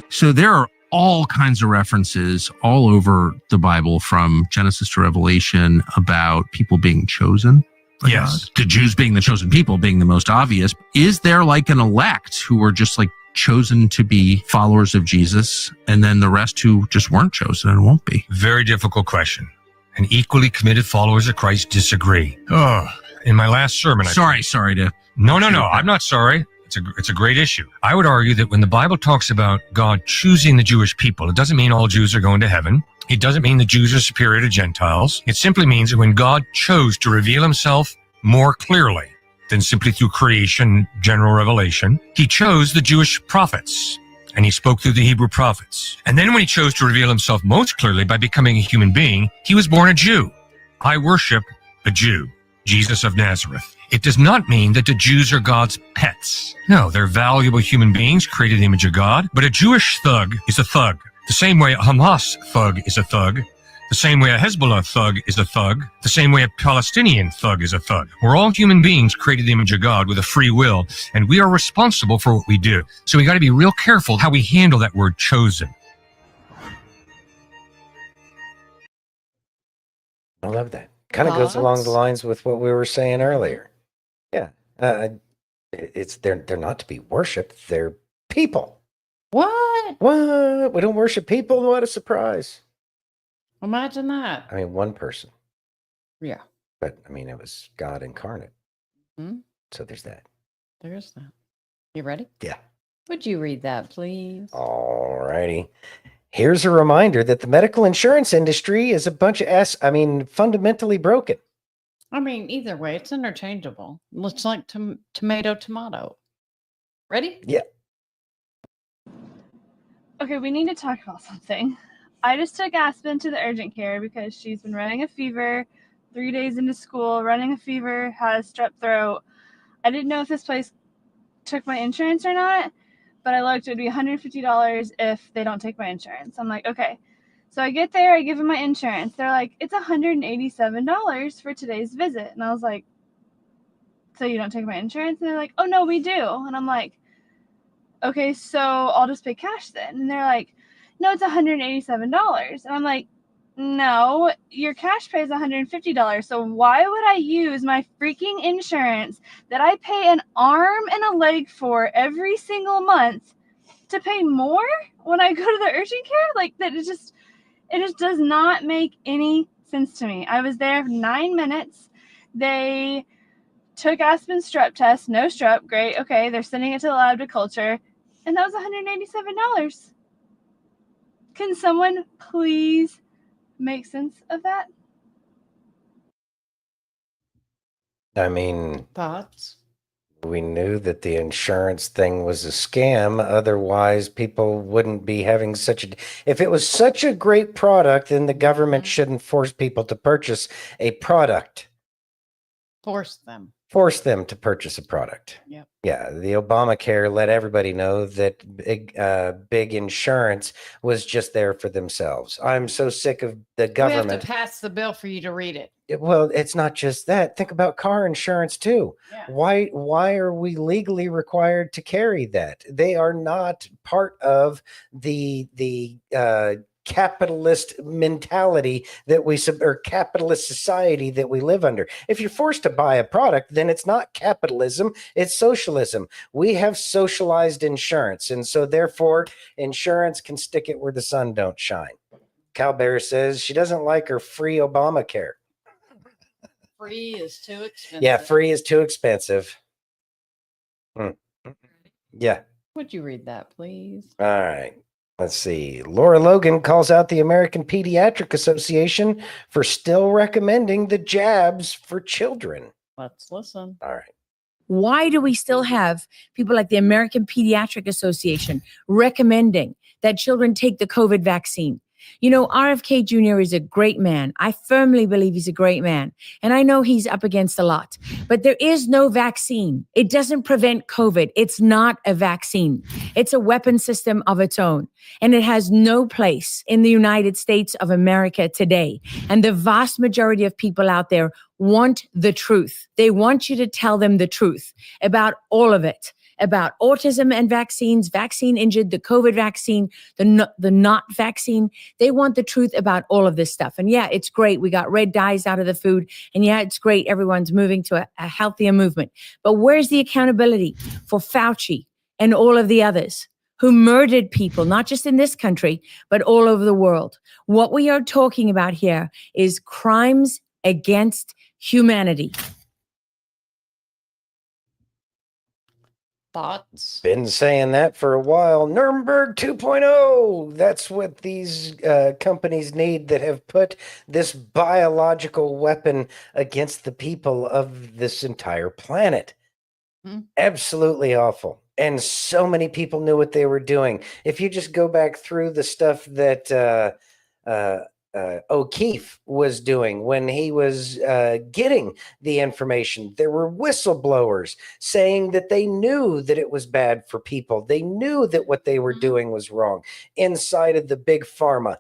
So there are all kinds of references all over the Bible from Genesis to Revelation about people being chosen. Yes. The Jews being the chosen people being the most obvious. Is there like an elect who are just like chosen to be followers of Jesus and then the rest who just weren't chosen and won't be? Very difficult question. And equally committed followers of Christ disagree. Oh, in my last sermon, Sorry to. No, I'm not sorry. It's a great issue. I would argue that when the Bible talks about God choosing the Jewish people, it doesn't mean all Jews are going to heaven. It doesn't mean the Jews are superior to Gentiles. It simply means that when God chose to reveal himself more clearly than simply through creation, general revelation, he chose the Jewish prophets. And he spoke through the Hebrew prophets. And then when he chose to reveal himself most clearly by becoming a human being, he was born a Jew. I worship a Jew, Jesus of Nazareth. It does not mean that the Jews are God's pets. No, they're valuable human beings created in the image of God. But a Jewish thug is a thug. The same way a Hamas thug is a thug. The same way a Hezbollah thug is a thug. The same way a Palestinian thug is a thug. We're all human beings created in the image of God with a free will, and we are responsible for what we do. So we got to be real careful how we handle that word chosen. I love that. Kind of goes along the lines with what we were saying earlier. Yeah. They're not to be worshipped. They're people. What? What? We don't worship people? What a surprise. Imagine that. I mean, one person. Yeah. But, I mean, it was God incarnate. Hmm? So there's that. There's that. You ready? Yeah. Would you read that, please? All righty. Here's a reminder that the medical insurance industry is a bunch of fundamentally broken. I mean, either way, it's interchangeable. Looks like tomato. Ready? Yeah. Okay, we need to talk about something. I just took Aspen to the urgent care because she's been running a fever, 3 days into school, running a fever, has strep throat. I didn't know if this place took my insurance or not, but I looked, it would be $150 if they don't take my insurance. I'm like, okay. So I get there, I give them my insurance. They're like, it's $187 for today's visit. And I was like, so you don't take my insurance? And they're like, oh, no, we do. And I'm like, okay, so I'll just pay cash then. And they're like, no, it's $187. And I'm like, no, your cash pay is $150. So why would I use my freaking insurance that I pay an arm and a leg for every single month to pay more when I go to the urgent care? Like, that it just does not make any sense to me. I was there for 9 minutes. They took Aspen's strep test, no strep, great. Okay, they're sending it to the lab to culture. And that was $187. Can someone please make sense of that? I mean, thoughts? We knew that the insurance thing was a scam. Otherwise, people wouldn't be having if it was such a great product, then the government shouldn't force people to purchase a product. Force them to purchase a product. Yep. Yeah, the Obamacare let everybody know that big insurance was just there for themselves. I'm so sick of the government. We have to pass the bill for you to read it. Well, it's not just that. Think about car insurance too. Yeah. Why are we legally required to carry that? They are not part of the capitalist mentality that or capitalist society that we live under. If you're forced to buy a product, then it's not capitalism, it's socialism. We have socialized insurance, and so therefore insurance can stick it where the sun don't shine. Cowbear says she doesn't like her free Obamacare. Free is too expensive. Yeah, free is too expensive. Yeah. Would you read that, please? All right. Let's see. Laura Logan calls out the American Pediatric Association for still recommending the jabs for children. Let's listen. All right. Why do we still have people like the American Pediatric Association recommending that children take the COVID vaccine? You know, RFK Jr. is a great man. I firmly believe he's a great man. And I know he's up against a lot, but there is no vaccine. It doesn't prevent COVID. It's not a vaccine. It's a weapon system of its own. And it has no place in the United States of America today. And the vast majority of people out there want the truth. They want you to tell them the truth about all of it. About autism and vaccines, vaccine injured, the COVID vaccine, the not vaccine. They want the truth about all of this stuff. And yeah, it's great. We got red dyes out of the food. And yeah, it's great. Everyone's moving to a healthier movement. But where's the accountability for Fauci and all of the others who murdered people, not just in this country, but all over the world? What we are talking about here is crimes against humanity. Thoughts? Been saying that for a while. Nuremberg 2.0. That's what these companies need that have put this biological weapon against the people of this entire planet. Absolutely awful. And so many people knew what they were doing. If you just go back through the stuff that O'Keefe was doing when he was getting the information, there were whistleblowers saying that they knew that it was bad for people. They knew that what they were doing was wrong inside of the big pharma.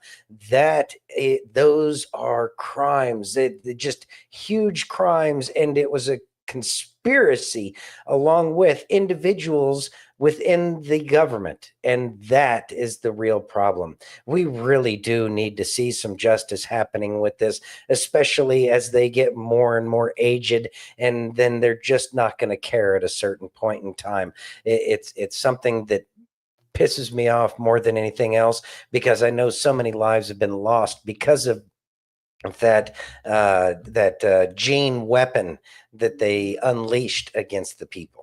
Those are crimes. They're just huge crimes. And it was a conspiracy along with individuals within the government. And that is the real problem. We really do need to see some justice happening with this, especially as they get more and more aged, and then they're just not going to care at a certain point in time. It's something that pisses me off more than anything else, because I know so many lives have been lost because of that gene weapon that they unleashed against the people.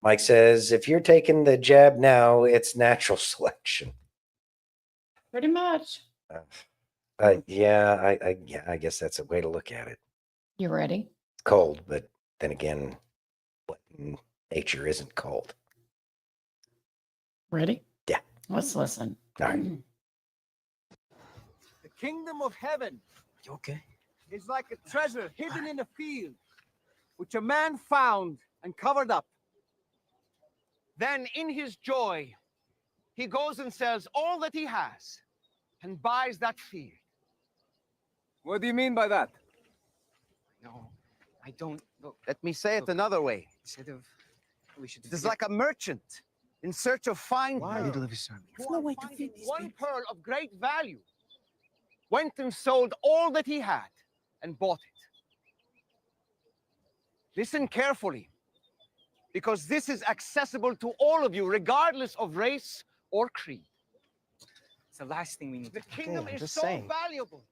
Mike says, if you're taking the jab now, it's natural selection. Pretty much. I guess that's a way to look at it. You ready? Cold, but then again, nature isn't cold. Ready? Yeah. Let's listen. All right. The kingdom of heaven. Okay. Is like a treasure hidden in a field, which a man found and covered up. Then in his joy, he goes and sells all that he has and buys that field. What do you mean by that? No, I don't. Look, let me say it another way. Instead of, it is like a merchant in search of fine pearls. There's no way to feed these one pearl of great value. Went and sold all that he had and bought it. Listen carefully, because this is accessible to all of you, regardless of race or creed. It's the last thing we need. The kingdom is so valuable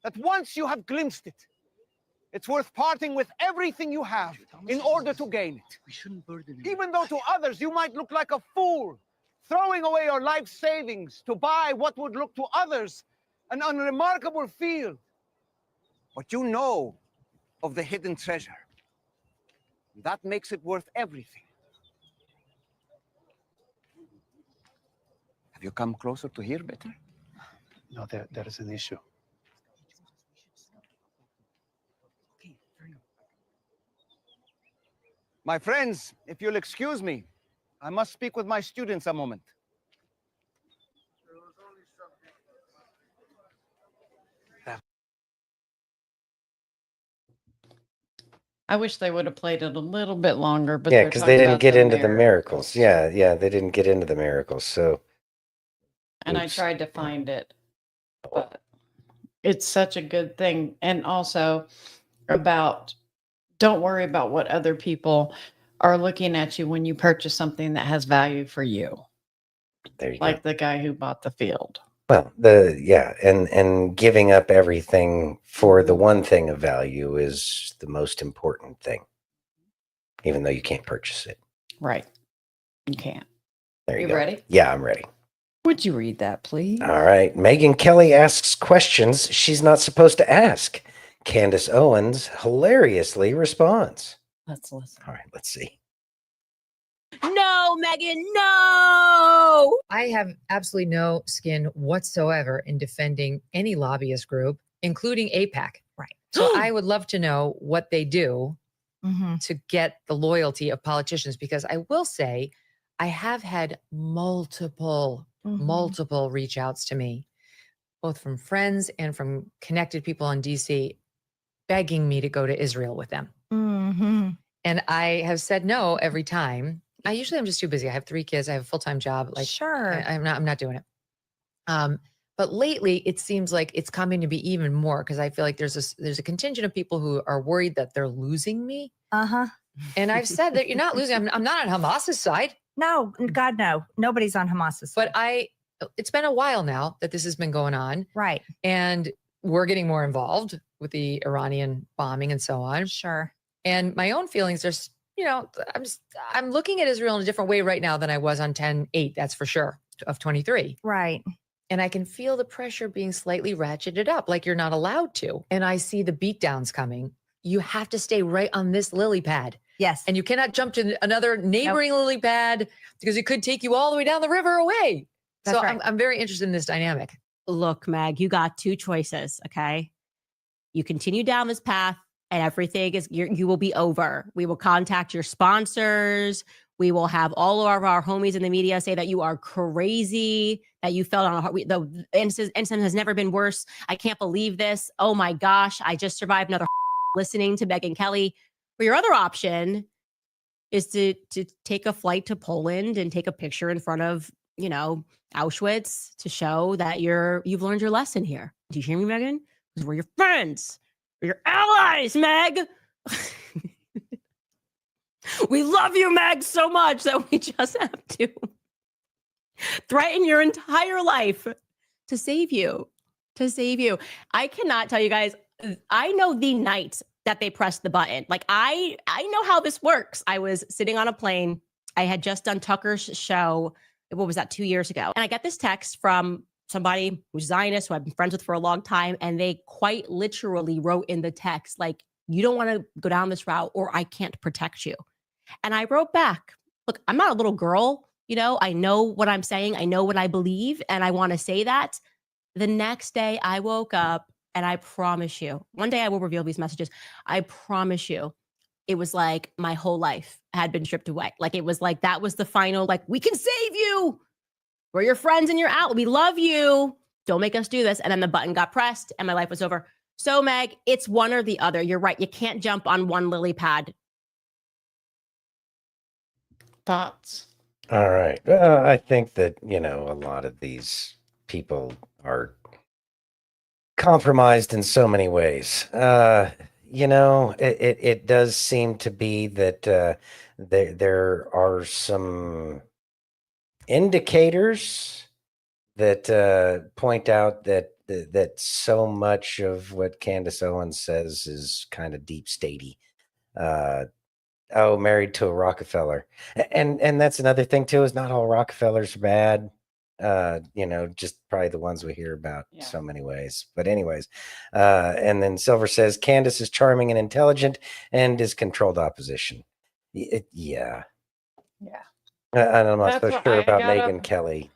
that once you have glimpsed it, it's worth parting with everything you have in order to gain it. We shouldn't burden it. Even though to others you might look like a fool, throwing away your life savings to buy what would look to others an unremarkable field. But you know of the hidden treasure. That makes it worth everything. Have you come closer to hear better? No, there is an issue. My friends, if you'll excuse me, I must speak with my students a moment. I wish they would have played it a little bit longer, but Yeah, they're because talking they didn't about get the into the miracles. miracles. Yeah, they didn't get into the miracles. So And I tried to find it, but it's such a good thing. And also about don't worry about what other people are looking at you when you purchase something that has value for you. There you Like go. the guy who bought the field. Well, and giving up everything for the one thing of value is the most important thing, even though you can't purchase it. Right. You can't. There you You go. ready? Yeah, I'm ready. Would you read that, please? All right. Megan Kelly asks questions she's not supposed to ask. Candace Owens hilariously responds. Let's listen. All right, let's see. No, Megan, no! I have absolutely no skin whatsoever in defending any lobbyist group, including APAC. Right. So I would love to know what they do to get the loyalty of politicians, because I will say I have had multiple reach outs to me, both from friends and from connected people in DC, begging me to go to Israel with them. And I have said no every time. I'm just too busy. I have 3 kids. I have a full-time job. Like, Sure. I'm not doing it. But lately it seems like it's coming to be even more, because I feel like there's a contingent of people who are worried that they're losing me. And I've said that you're not losing. I'm not on Hamas's side. No, God, no. Nobody's on Hamas's side. But it's been a while now that this has been going on. Right. And we're getting more involved with the Iranian bombing and so on. Sure. And my own feelings are, I'm looking at Israel in a different way right now than I was on 10/8, that's for sure, of 23. Right. And I can feel the pressure being slightly ratcheted up, like you're not allowed to. And I see the beatdowns coming. You have to stay right on this lily pad. Yes. And you cannot jump to another neighboring lily pad, because it could take you all the way down the river away. That's so right. I'm very interested in this dynamic. Look, Meg, you got 2 choices, okay? You continue down this path and everything you will be over. We will contact your sponsors. We will have all of our homies in the media say that you are crazy, that you felt on a heart. The incident has never been worse. I can't believe this. Oh my gosh, I just survived another listening to Megan Kelly. Or your other option is to take a flight to Poland and take a picture in front of, Auschwitz to show that you've learned your lesson here. Do you hear me, Megan? Because we're your friends. We're your allies, Meg. We love you, Meg, so much that we just have to threaten your entire life to save you. I cannot tell you guys, I know the night that they pressed the button. Like, I know how this works. I was sitting on a plane. I had just done Tucker's show. What was that, 2 years ago? And I got this text from somebody who's Zionist, who I've been friends with for a long time. And they quite literally wrote in the text, like, you don't want to go down this route or I can't protect you. And I wrote back, look, I'm not a little girl. I know what I'm saying. I know what I believe. And I want to say that. The next day I woke up, and I promise you, one day I will reveal these messages. I promise you, it was like my whole life had been stripped away. Like, it was like, that was the final, like, we can save you. We're your friends and you're out. We love you. Don't make us do this. And then the button got pressed and my life was over. So, Meg, it's one or the other. You're right. You can't jump on one lily pad. Thoughts? All right. I think that, a lot of these people are compromised in so many ways. It does seem to be that there are some indicators that point out that so much of what Candace Owens says is kind of deep statey. Married to a Rockefeller, and that's another thing too. Is not all Rockefellers are bad. Just probably the ones we hear about so many ways. But anyways, and then Silver says Candace is charming and intelligent and is controlled opposition. Yeah. And I'm not so sure about Megan Kelly.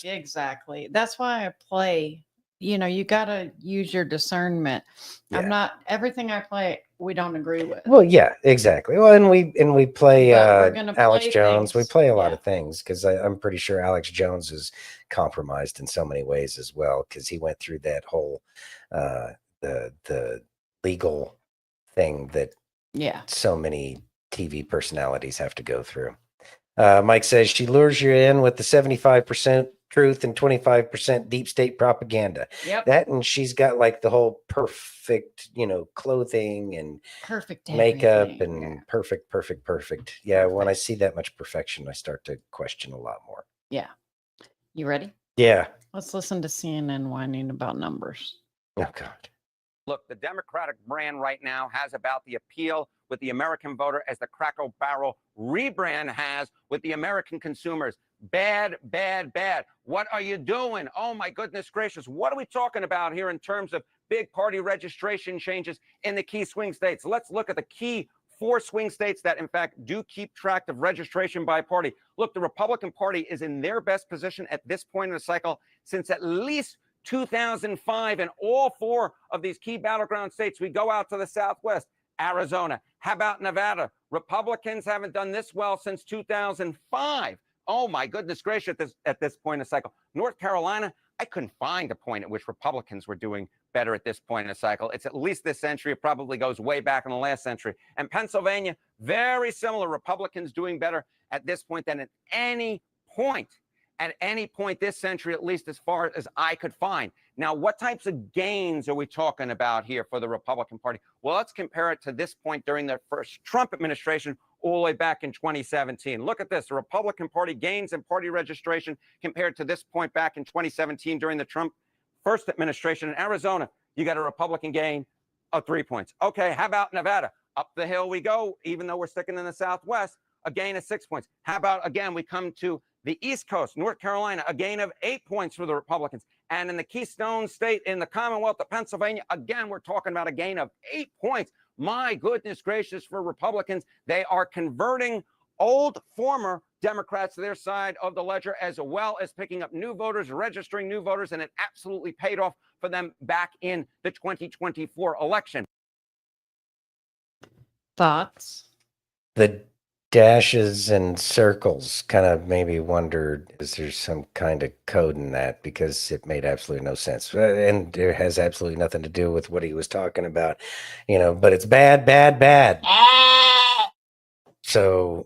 Exactly. That's why I play. You gotta use your discernment. Yeah. Everything I play, we don't agree with. Well, yeah, exactly. Well, and we play Alex play Jones. We things. play a lot of things because I'm pretty sure Alex Jones is compromised in so many ways as well, because he went through that whole the legal thing that so many TV personalities have to go through. Mike says she lures you in with the 75% truth and 25% deep state propaganda. Yep. That, and she's got like the whole perfect, clothing and Perfect makeup everything, and perfect. Yeah, when I see that much perfection, I start to question a lot more. Yeah. You ready? Yeah. Let's listen to CNN whining about numbers. Oh, God. Look, the Democratic brand right now has about the appeal with the American voter as the Cracker Barrel rebrand has with the American consumers. Bad. What are you doing? Oh, my goodness gracious. What are we talking about here in terms of big party registration changes in the key swing states? Let's look at the key 4 swing states that, in fact, do keep track of registration by party. Look, the Republican Party is in their best position at this point in the cycle since at least 2005. In all 4 of these key battleground states, we go out to the Southwest, Arizona. How about Nevada? Republicans haven't done this well since 2005. Oh, my goodness gracious, at this point in the cycle. North Carolina, I couldn't find a point at which Republicans were doing better at this point in the cycle. It's at least this century. It probably goes way back in the last century. And Pennsylvania, very similar. Republicans doing better at this point than at any point this century, at least as far as I could find. Now, what types of gains are we talking about here for the Republican Party? Well, let's compare it to this point during the first Trump administration all the way back in 2017. Look at this. The Republican Party gains in party registration compared to this point back in 2017 during the Trump first administration. In Arizona, you got a Republican gain of 3 points. Okay, how about Nevada? Up the hill we go, even though we're sticking in the Southwest, a gain of 6 points. How about, again, we come to the East Coast, North Carolina, a gain of 8 points for the Republicans. And in the Keystone State, in the Commonwealth of Pennsylvania, again, we're talking about a gain of 8 points. My goodness gracious, for Republicans, they are converting old former Democrats to their side of the ledger, as well as picking up new voters, registering new voters, and it absolutely paid off for them back in the 2024 election. Thoughts? The dashes and circles kind of made me wonder, is there some kind of code in that? Because it made absolutely no sense. And it has absolutely nothing to do with what he was talking about, but it's bad. So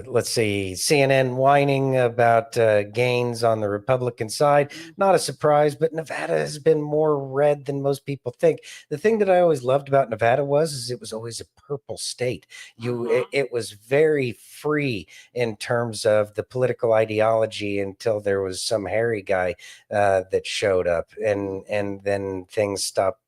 let's see, CNN whining about gains on the Republican side. Not a surprise, but Nevada has been more red than most people think. The thing that I always loved about Nevada is it was always a purple state. It was very free in terms of the political ideology until there was some hairy guy that showed up, and then things stopped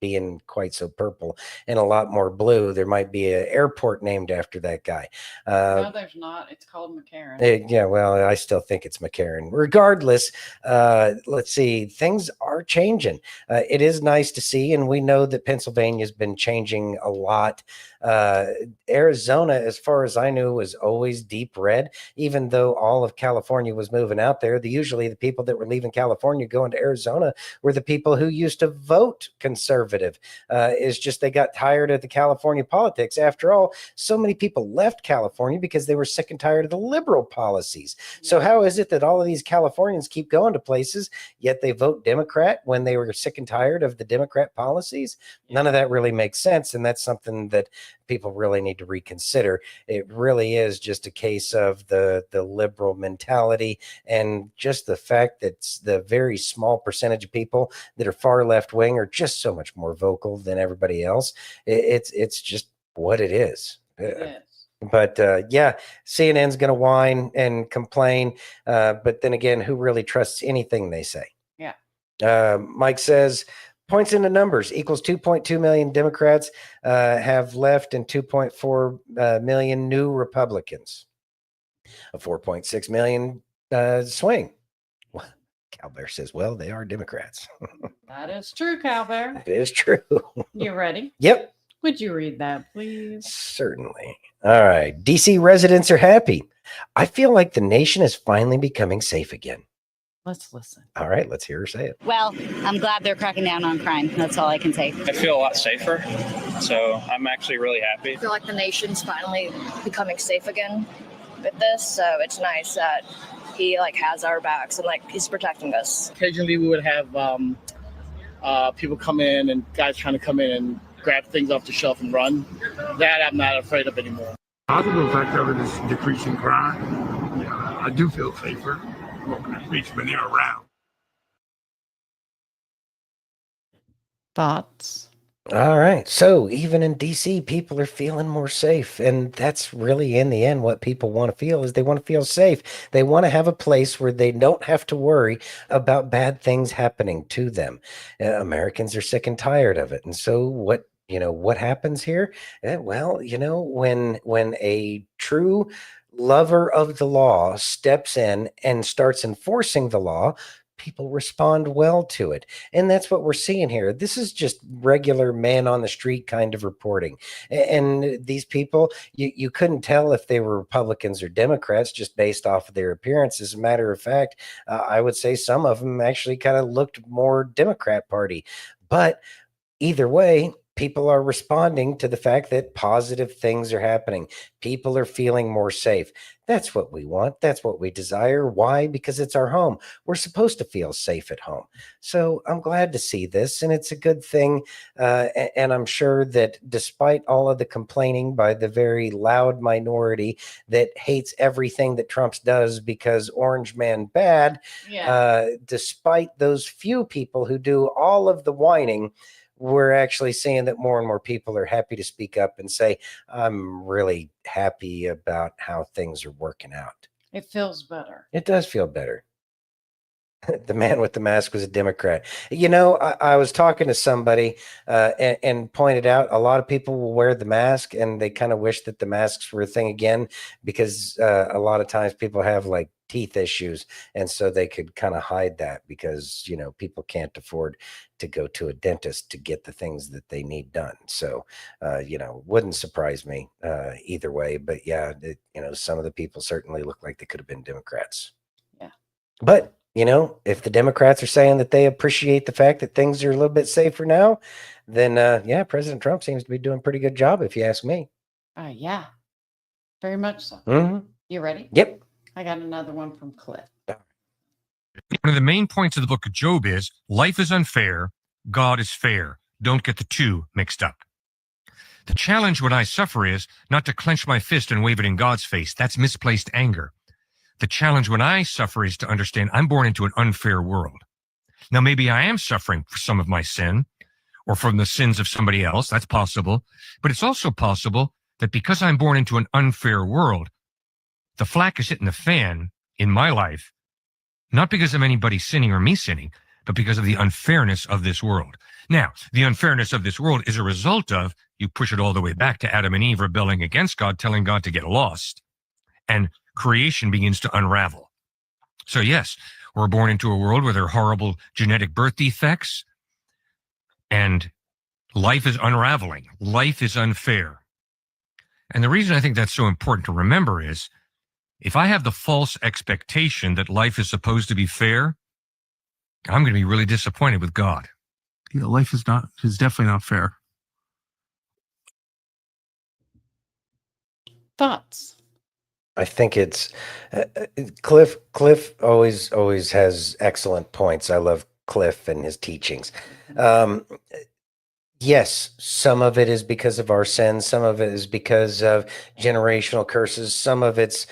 being quite so purple and a lot more blue. There might be an airport named after that guy. No, there's not. It's called McCarran. Yeah, well, I still think it's McCarran. Regardless, let's see, things are changing. It is nice to see, and we know that Pennsylvania's been changing a lot. Arizona, as far as I knew, was always deep red, even though all of California was moving out there. Usually the people that were leaving California going to Arizona were the people who used to vote conservative. Is just they got tired of the California politics. After all, so many people left California because they were sick and tired of the liberal policies. So how is it that all of these Californians keep going to places, yet they vote Democrat when they were sick and tired of the Democrat policies? None of that really makes sense. And that's something that people really need to reconsider. It really is just a case of the liberal mentality, and just the fact that the very small percentage of people that are far left wing are just so much more vocal than everybody else. It's just what it is. But yeah, CNN's going to whine and complain. But then again, who really trusts anything they say? Yeah. Mike says, points into numbers equals 2.2 million Democrats have left and 2.4 million new Republicans. A 4.6 million swing. Calbear says, well, they are Democrats. That is true, Calbear. It is true. You ready? Yep. Would you read that, please? Certainly. All right. DC residents are happy. I feel like the nation is finally becoming safe again. Let's listen. All right, let's hear her say it. Well, I'm glad they're cracking down on crime. That's all I can say. I feel a lot safer, so I'm actually really happy. I feel like the nation's finally becoming safe again with this, so it's nice that he has our backs and he's protecting us. Occasionally we would have people come in and guys trying to come in and grab things off the shelf and run. That I'm not afraid of anymore. Positive effect of it is decreasing crime. Yeah, I do feel safer. Reach me around. Thoughts? All right. So even in DC, people are feeling more safe. And that's really, in the end, what people want to feel is they want to feel safe. They want to have a place where they don't have to worry about bad things happening to them. Americans are sick and tired of it. And so what happens here? Well, when a true lover of the law steps in and starts enforcing the law, people respond well to it. And that's what we're seeing here. This is just regular man on the street kind of reporting. And these people, you couldn't tell if they were Republicans or Democrats just based off of their appearance. As a matter of fact, I would say some of them actually kind of looked more Democrat Party. But either way, people are responding to the fact that positive things are happening. People are feeling more safe. That's what we want. That's what we desire. Why? Because it's our home. We're supposed to feel safe at home. So I'm glad to see this, and it's a good thing. And I'm sure that despite all of the complaining by the very loud minority that hates everything that Trump does because Orange Man bad, despite those few people who do all of the whining, we're actually seeing that more and more people are happy to speak up and say, I'm really happy about how things are working out. It feels better. It does feel better. The man with the mask was a Democrat. I was talking to somebody and pointed out a lot of people will wear the mask and they kind of wish that the masks were a thing again, because a lot of times people have like teeth issues. And so they could kind of hide that because, people can't afford to go to a dentist to get the things that they need done. So, wouldn't surprise me either way. But yeah, some of the people certainly look like they could have been Democrats. Yeah. But if the Democrats are saying that they appreciate the fact that things are a little bit safer now, then President Trump seems to be doing a pretty good job, if you ask me. Yeah, very much so. Mm-hmm. You ready? Yep. I got another one from Cliff. One of the main points of the book of Job is life is unfair, God is fair. Don't get the two mixed up. The challenge when I suffer is not to clench my fist and wave it in God's face. That's misplaced anger. The challenge when I suffer is to understand I'm born into an unfair world. Now, maybe I am suffering for some of my sin or from the sins of somebody else. That's possible. But it's also possible that because I'm born into an unfair world, the flack is hitting the fan in my life, not because of anybody sinning or me sinning, but because of the unfairness of this world. Now, the unfairness of this world is a result of, you push it all the way back to Adam and Eve rebelling against God, telling God to get lost. And creation begins to unravel. So yes, we're born into a world where there are horrible genetic birth defects, and life is unraveling. Life is unfair. And the reason I think that's so important to remember is, if I have the false expectation that life is supposed to be fair, I'm going to be really disappointed with God. Yeah, life is definitely not fair. Thoughts? I think it's Cliff. Cliff always has excellent points. I love Cliff and his teachings. Yes, some of it is because of our sins. Some of it is because of generational curses. Some of it's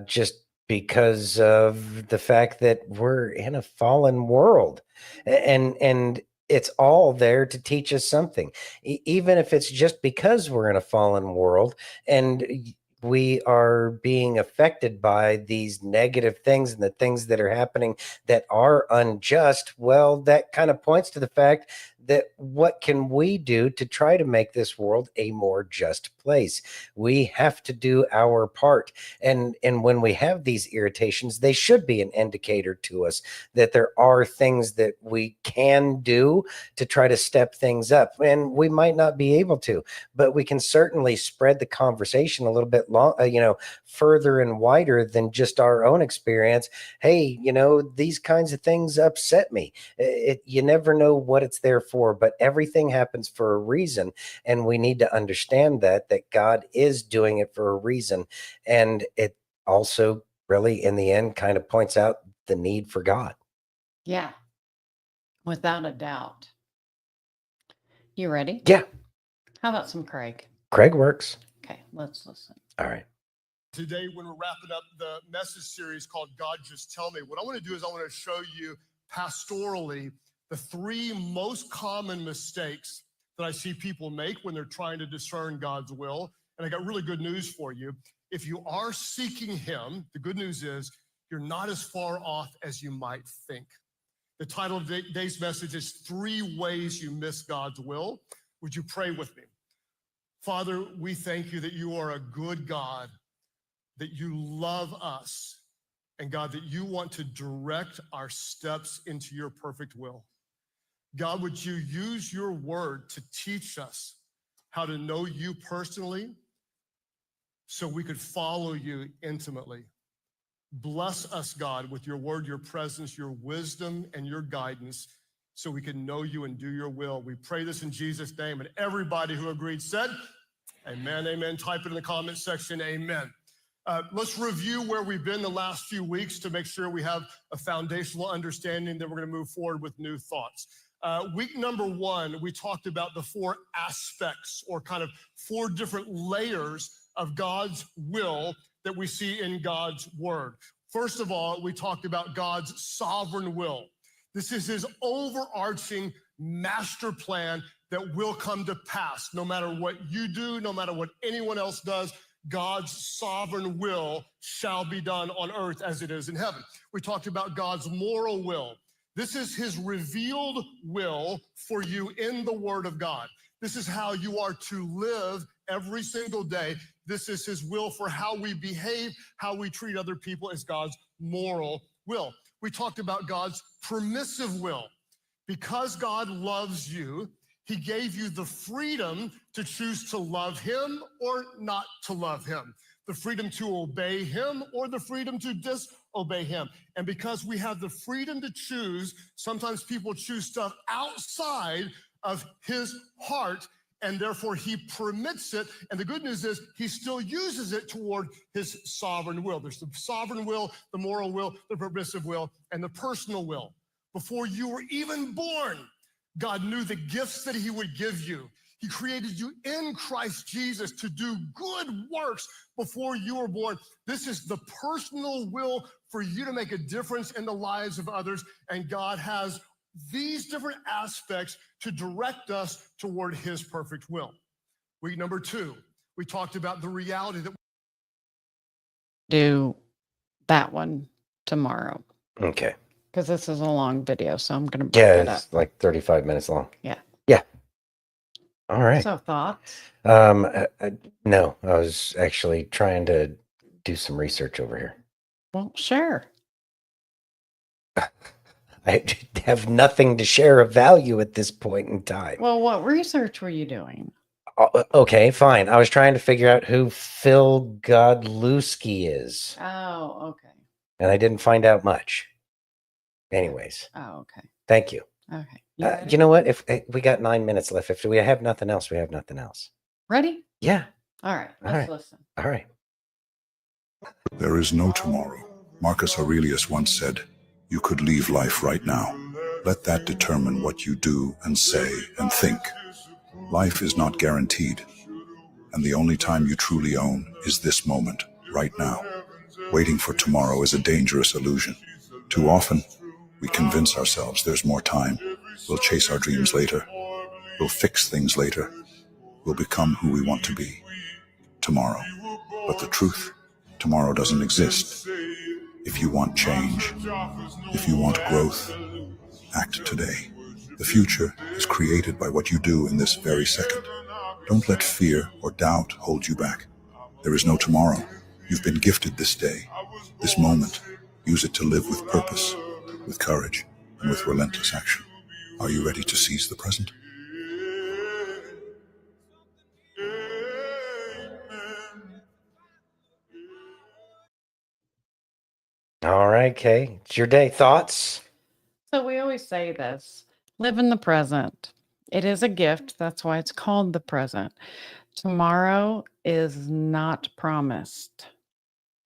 just because of the fact that we're in a fallen world, and it's all there to teach us something, even if it's just because we're in a fallen world and we are being affected by these negative things and the things that are happening that are unjust. Well, that kind of points to the fact that what can we do to try to make this world a more just place? We have to do our part. And when we have these irritations, they should be an indicator to us that there are things that we can do to try to step things up. And we might not be able to, but we can certainly spread the conversation a little bit further and wider than just our own experience. Hey, these kinds of things upset me. You never know what it's there for, but everything happens for a reason. And we need to understand that God is doing it for a reason. And it also really, in the end, kind of points out the need for God. Yeah, without a doubt. You ready? Yeah. How about some Craig? Craig works. Okay, let's listen. All right. Today, when we're wrapping up the message series called God Just Tell Me, what I want to do is I want to show you pastorally the 3 most common mistakes that I see people make when they're trying to discern God's will. And I got really good news for you. If you are seeking Him, the good news is you're not as far off as you might think. The title of today's message is 3 Ways You Miss God's Will. Would you pray with me? Father, we thank you that you are a good God, that you love us, and God, that you want to direct our steps into your perfect will. God, would you use your word to teach us how to know you personally so we could follow you intimately? Bless us, God, with your word, your presence, your wisdom, and your guidance so we can know you and do your will. We pray this in Jesus' name, and everybody who agreed said, amen, amen. Type it in the comment section, amen. Let's review where we've been the last few weeks to make sure we have a foundational understanding that we're going to move forward with new thoughts. Week number 1, we talked about the 4 aspects or kind of 4 different layers of God's will that we see in God's word. First of all, we talked about God's sovereign will. This is his overarching master plan that will come to pass. No matter what you do, no matter what anyone else does, God's sovereign will shall be done on earth as it is in heaven. We talked about God's moral will. This is his revealed will for you in the word of God. This is how you are to live every single day. This is his will for how we behave, how we treat other people is God's moral will. We talked about God's permissive will. Because God loves you, he gave you the freedom to choose to love him or not to love him, the freedom to obey him or the freedom to disobey him. And because we have the freedom to choose, sometimes people choose stuff outside of his heart, and therefore he permits it. And the good news is he still uses it toward his sovereign will. There's the sovereign will, the moral will, the permissive will, and the personal will. Before you were even born, God knew the gifts that he would give you. He created you in Christ Jesus to do good works before you were born. This is the personal will for you to make a difference in the lives of others. And God has these different aspects to direct us toward his perfect will. Week number 2, we talked about the reality that Do that one tomorrow. Okay. Because this is a long video, so I'm going to break it up. It's like 35 minutes long. Yeah. Yeah. All right. So thoughts? No, I was actually trying to do some research over here. Well, share. I have nothing to share of value at this point in time. Well, what research were you doing? Okay, fine. I was trying to figure out who Phil Godlewski is, Oh, okay. and I didn't find out much. Anyways. Oh, okay. Thank you. Okay. You know what? If we got 9 minutes left, if we have nothing else, we have nothing else. Ready? Yeah. All right. All Let's right. listen. All right. There is no tomorrow. Marcus Aurelius once said, you could leave life right now. Let that determine what you do and say and think. Life is not guaranteed, and the only time you truly own is this moment, right now. Waiting for tomorrow is a dangerous illusion. Too often, we convince ourselves there's more time. We'll chase our dreams later. We'll fix things later. We'll become who we want to be tomorrow. But the truth, tomorrow doesn't exist. If you want change, if you want growth, act today. The future is created by what you do in this very second. Don't let fear or doubt hold you back. There is no tomorrow. You've been gifted this day, this moment. Use it to live with purpose, with courage, and with relentless action. Are you ready to seize the present? All right, Kay. It's your day. Thoughts? So we always say this, live in the present. It is a gift. That's why it's called the present. Tomorrow is not promised.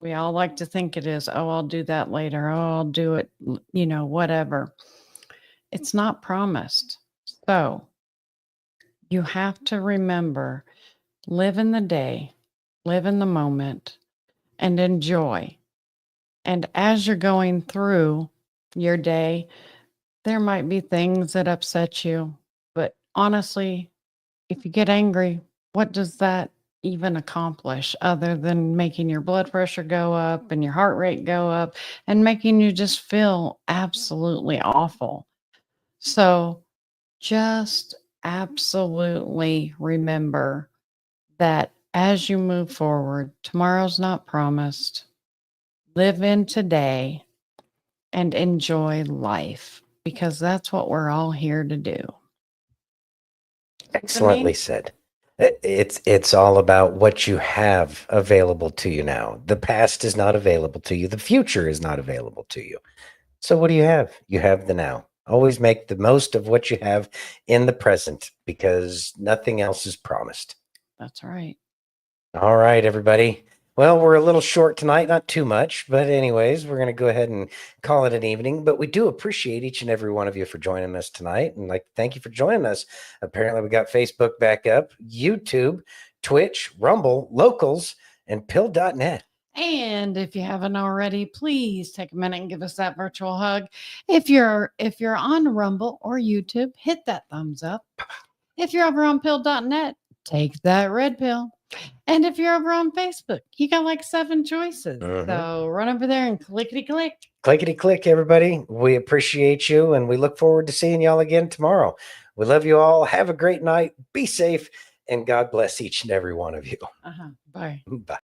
We all like to think it is. Oh, I'll do that later. Oh, I'll do it, whatever. It's not promised. So you have to remember, live in the day, live in the moment, and enjoy. And as you're going through your day, there might be things that upset you. But honestly, if you get angry, what does that even accomplish other than making your blood pressure go up and your heart rate go up and making you just feel absolutely awful? So just absolutely remember that as you move forward, tomorrow's not promised. Live in today and enjoy life because that's what we're all here to do. Excellently said. It's all about what you have available to you now. The past is not available to you. The future is not available to you. So what do you have? You have the now. Always make the most of what you have in the present because nothing else is promised. That's right. All right, everybody. Well, we're a little short tonight, not too much, but anyways, we're going to go ahead and call it an evening. But we do appreciate each and every one of you for joining us tonight. And thank you for joining us. Apparently, we got Facebook back up, YouTube, Twitch, Rumble, Locals, and Pill.net. And if you haven't already, please take a minute and give us that virtual hug. If you're on Rumble or YouTube, hit that thumbs up. If you're over on Pill.net, take that red pill. And if you're over on Facebook, you got like 7 choices. So run over there and clickety-click. Clickety-click, everybody. We appreciate you, and we look forward to seeing y'all again tomorrow. We love you all. Have a great night. Be safe, and God bless each and every one of you. Bye. Bye.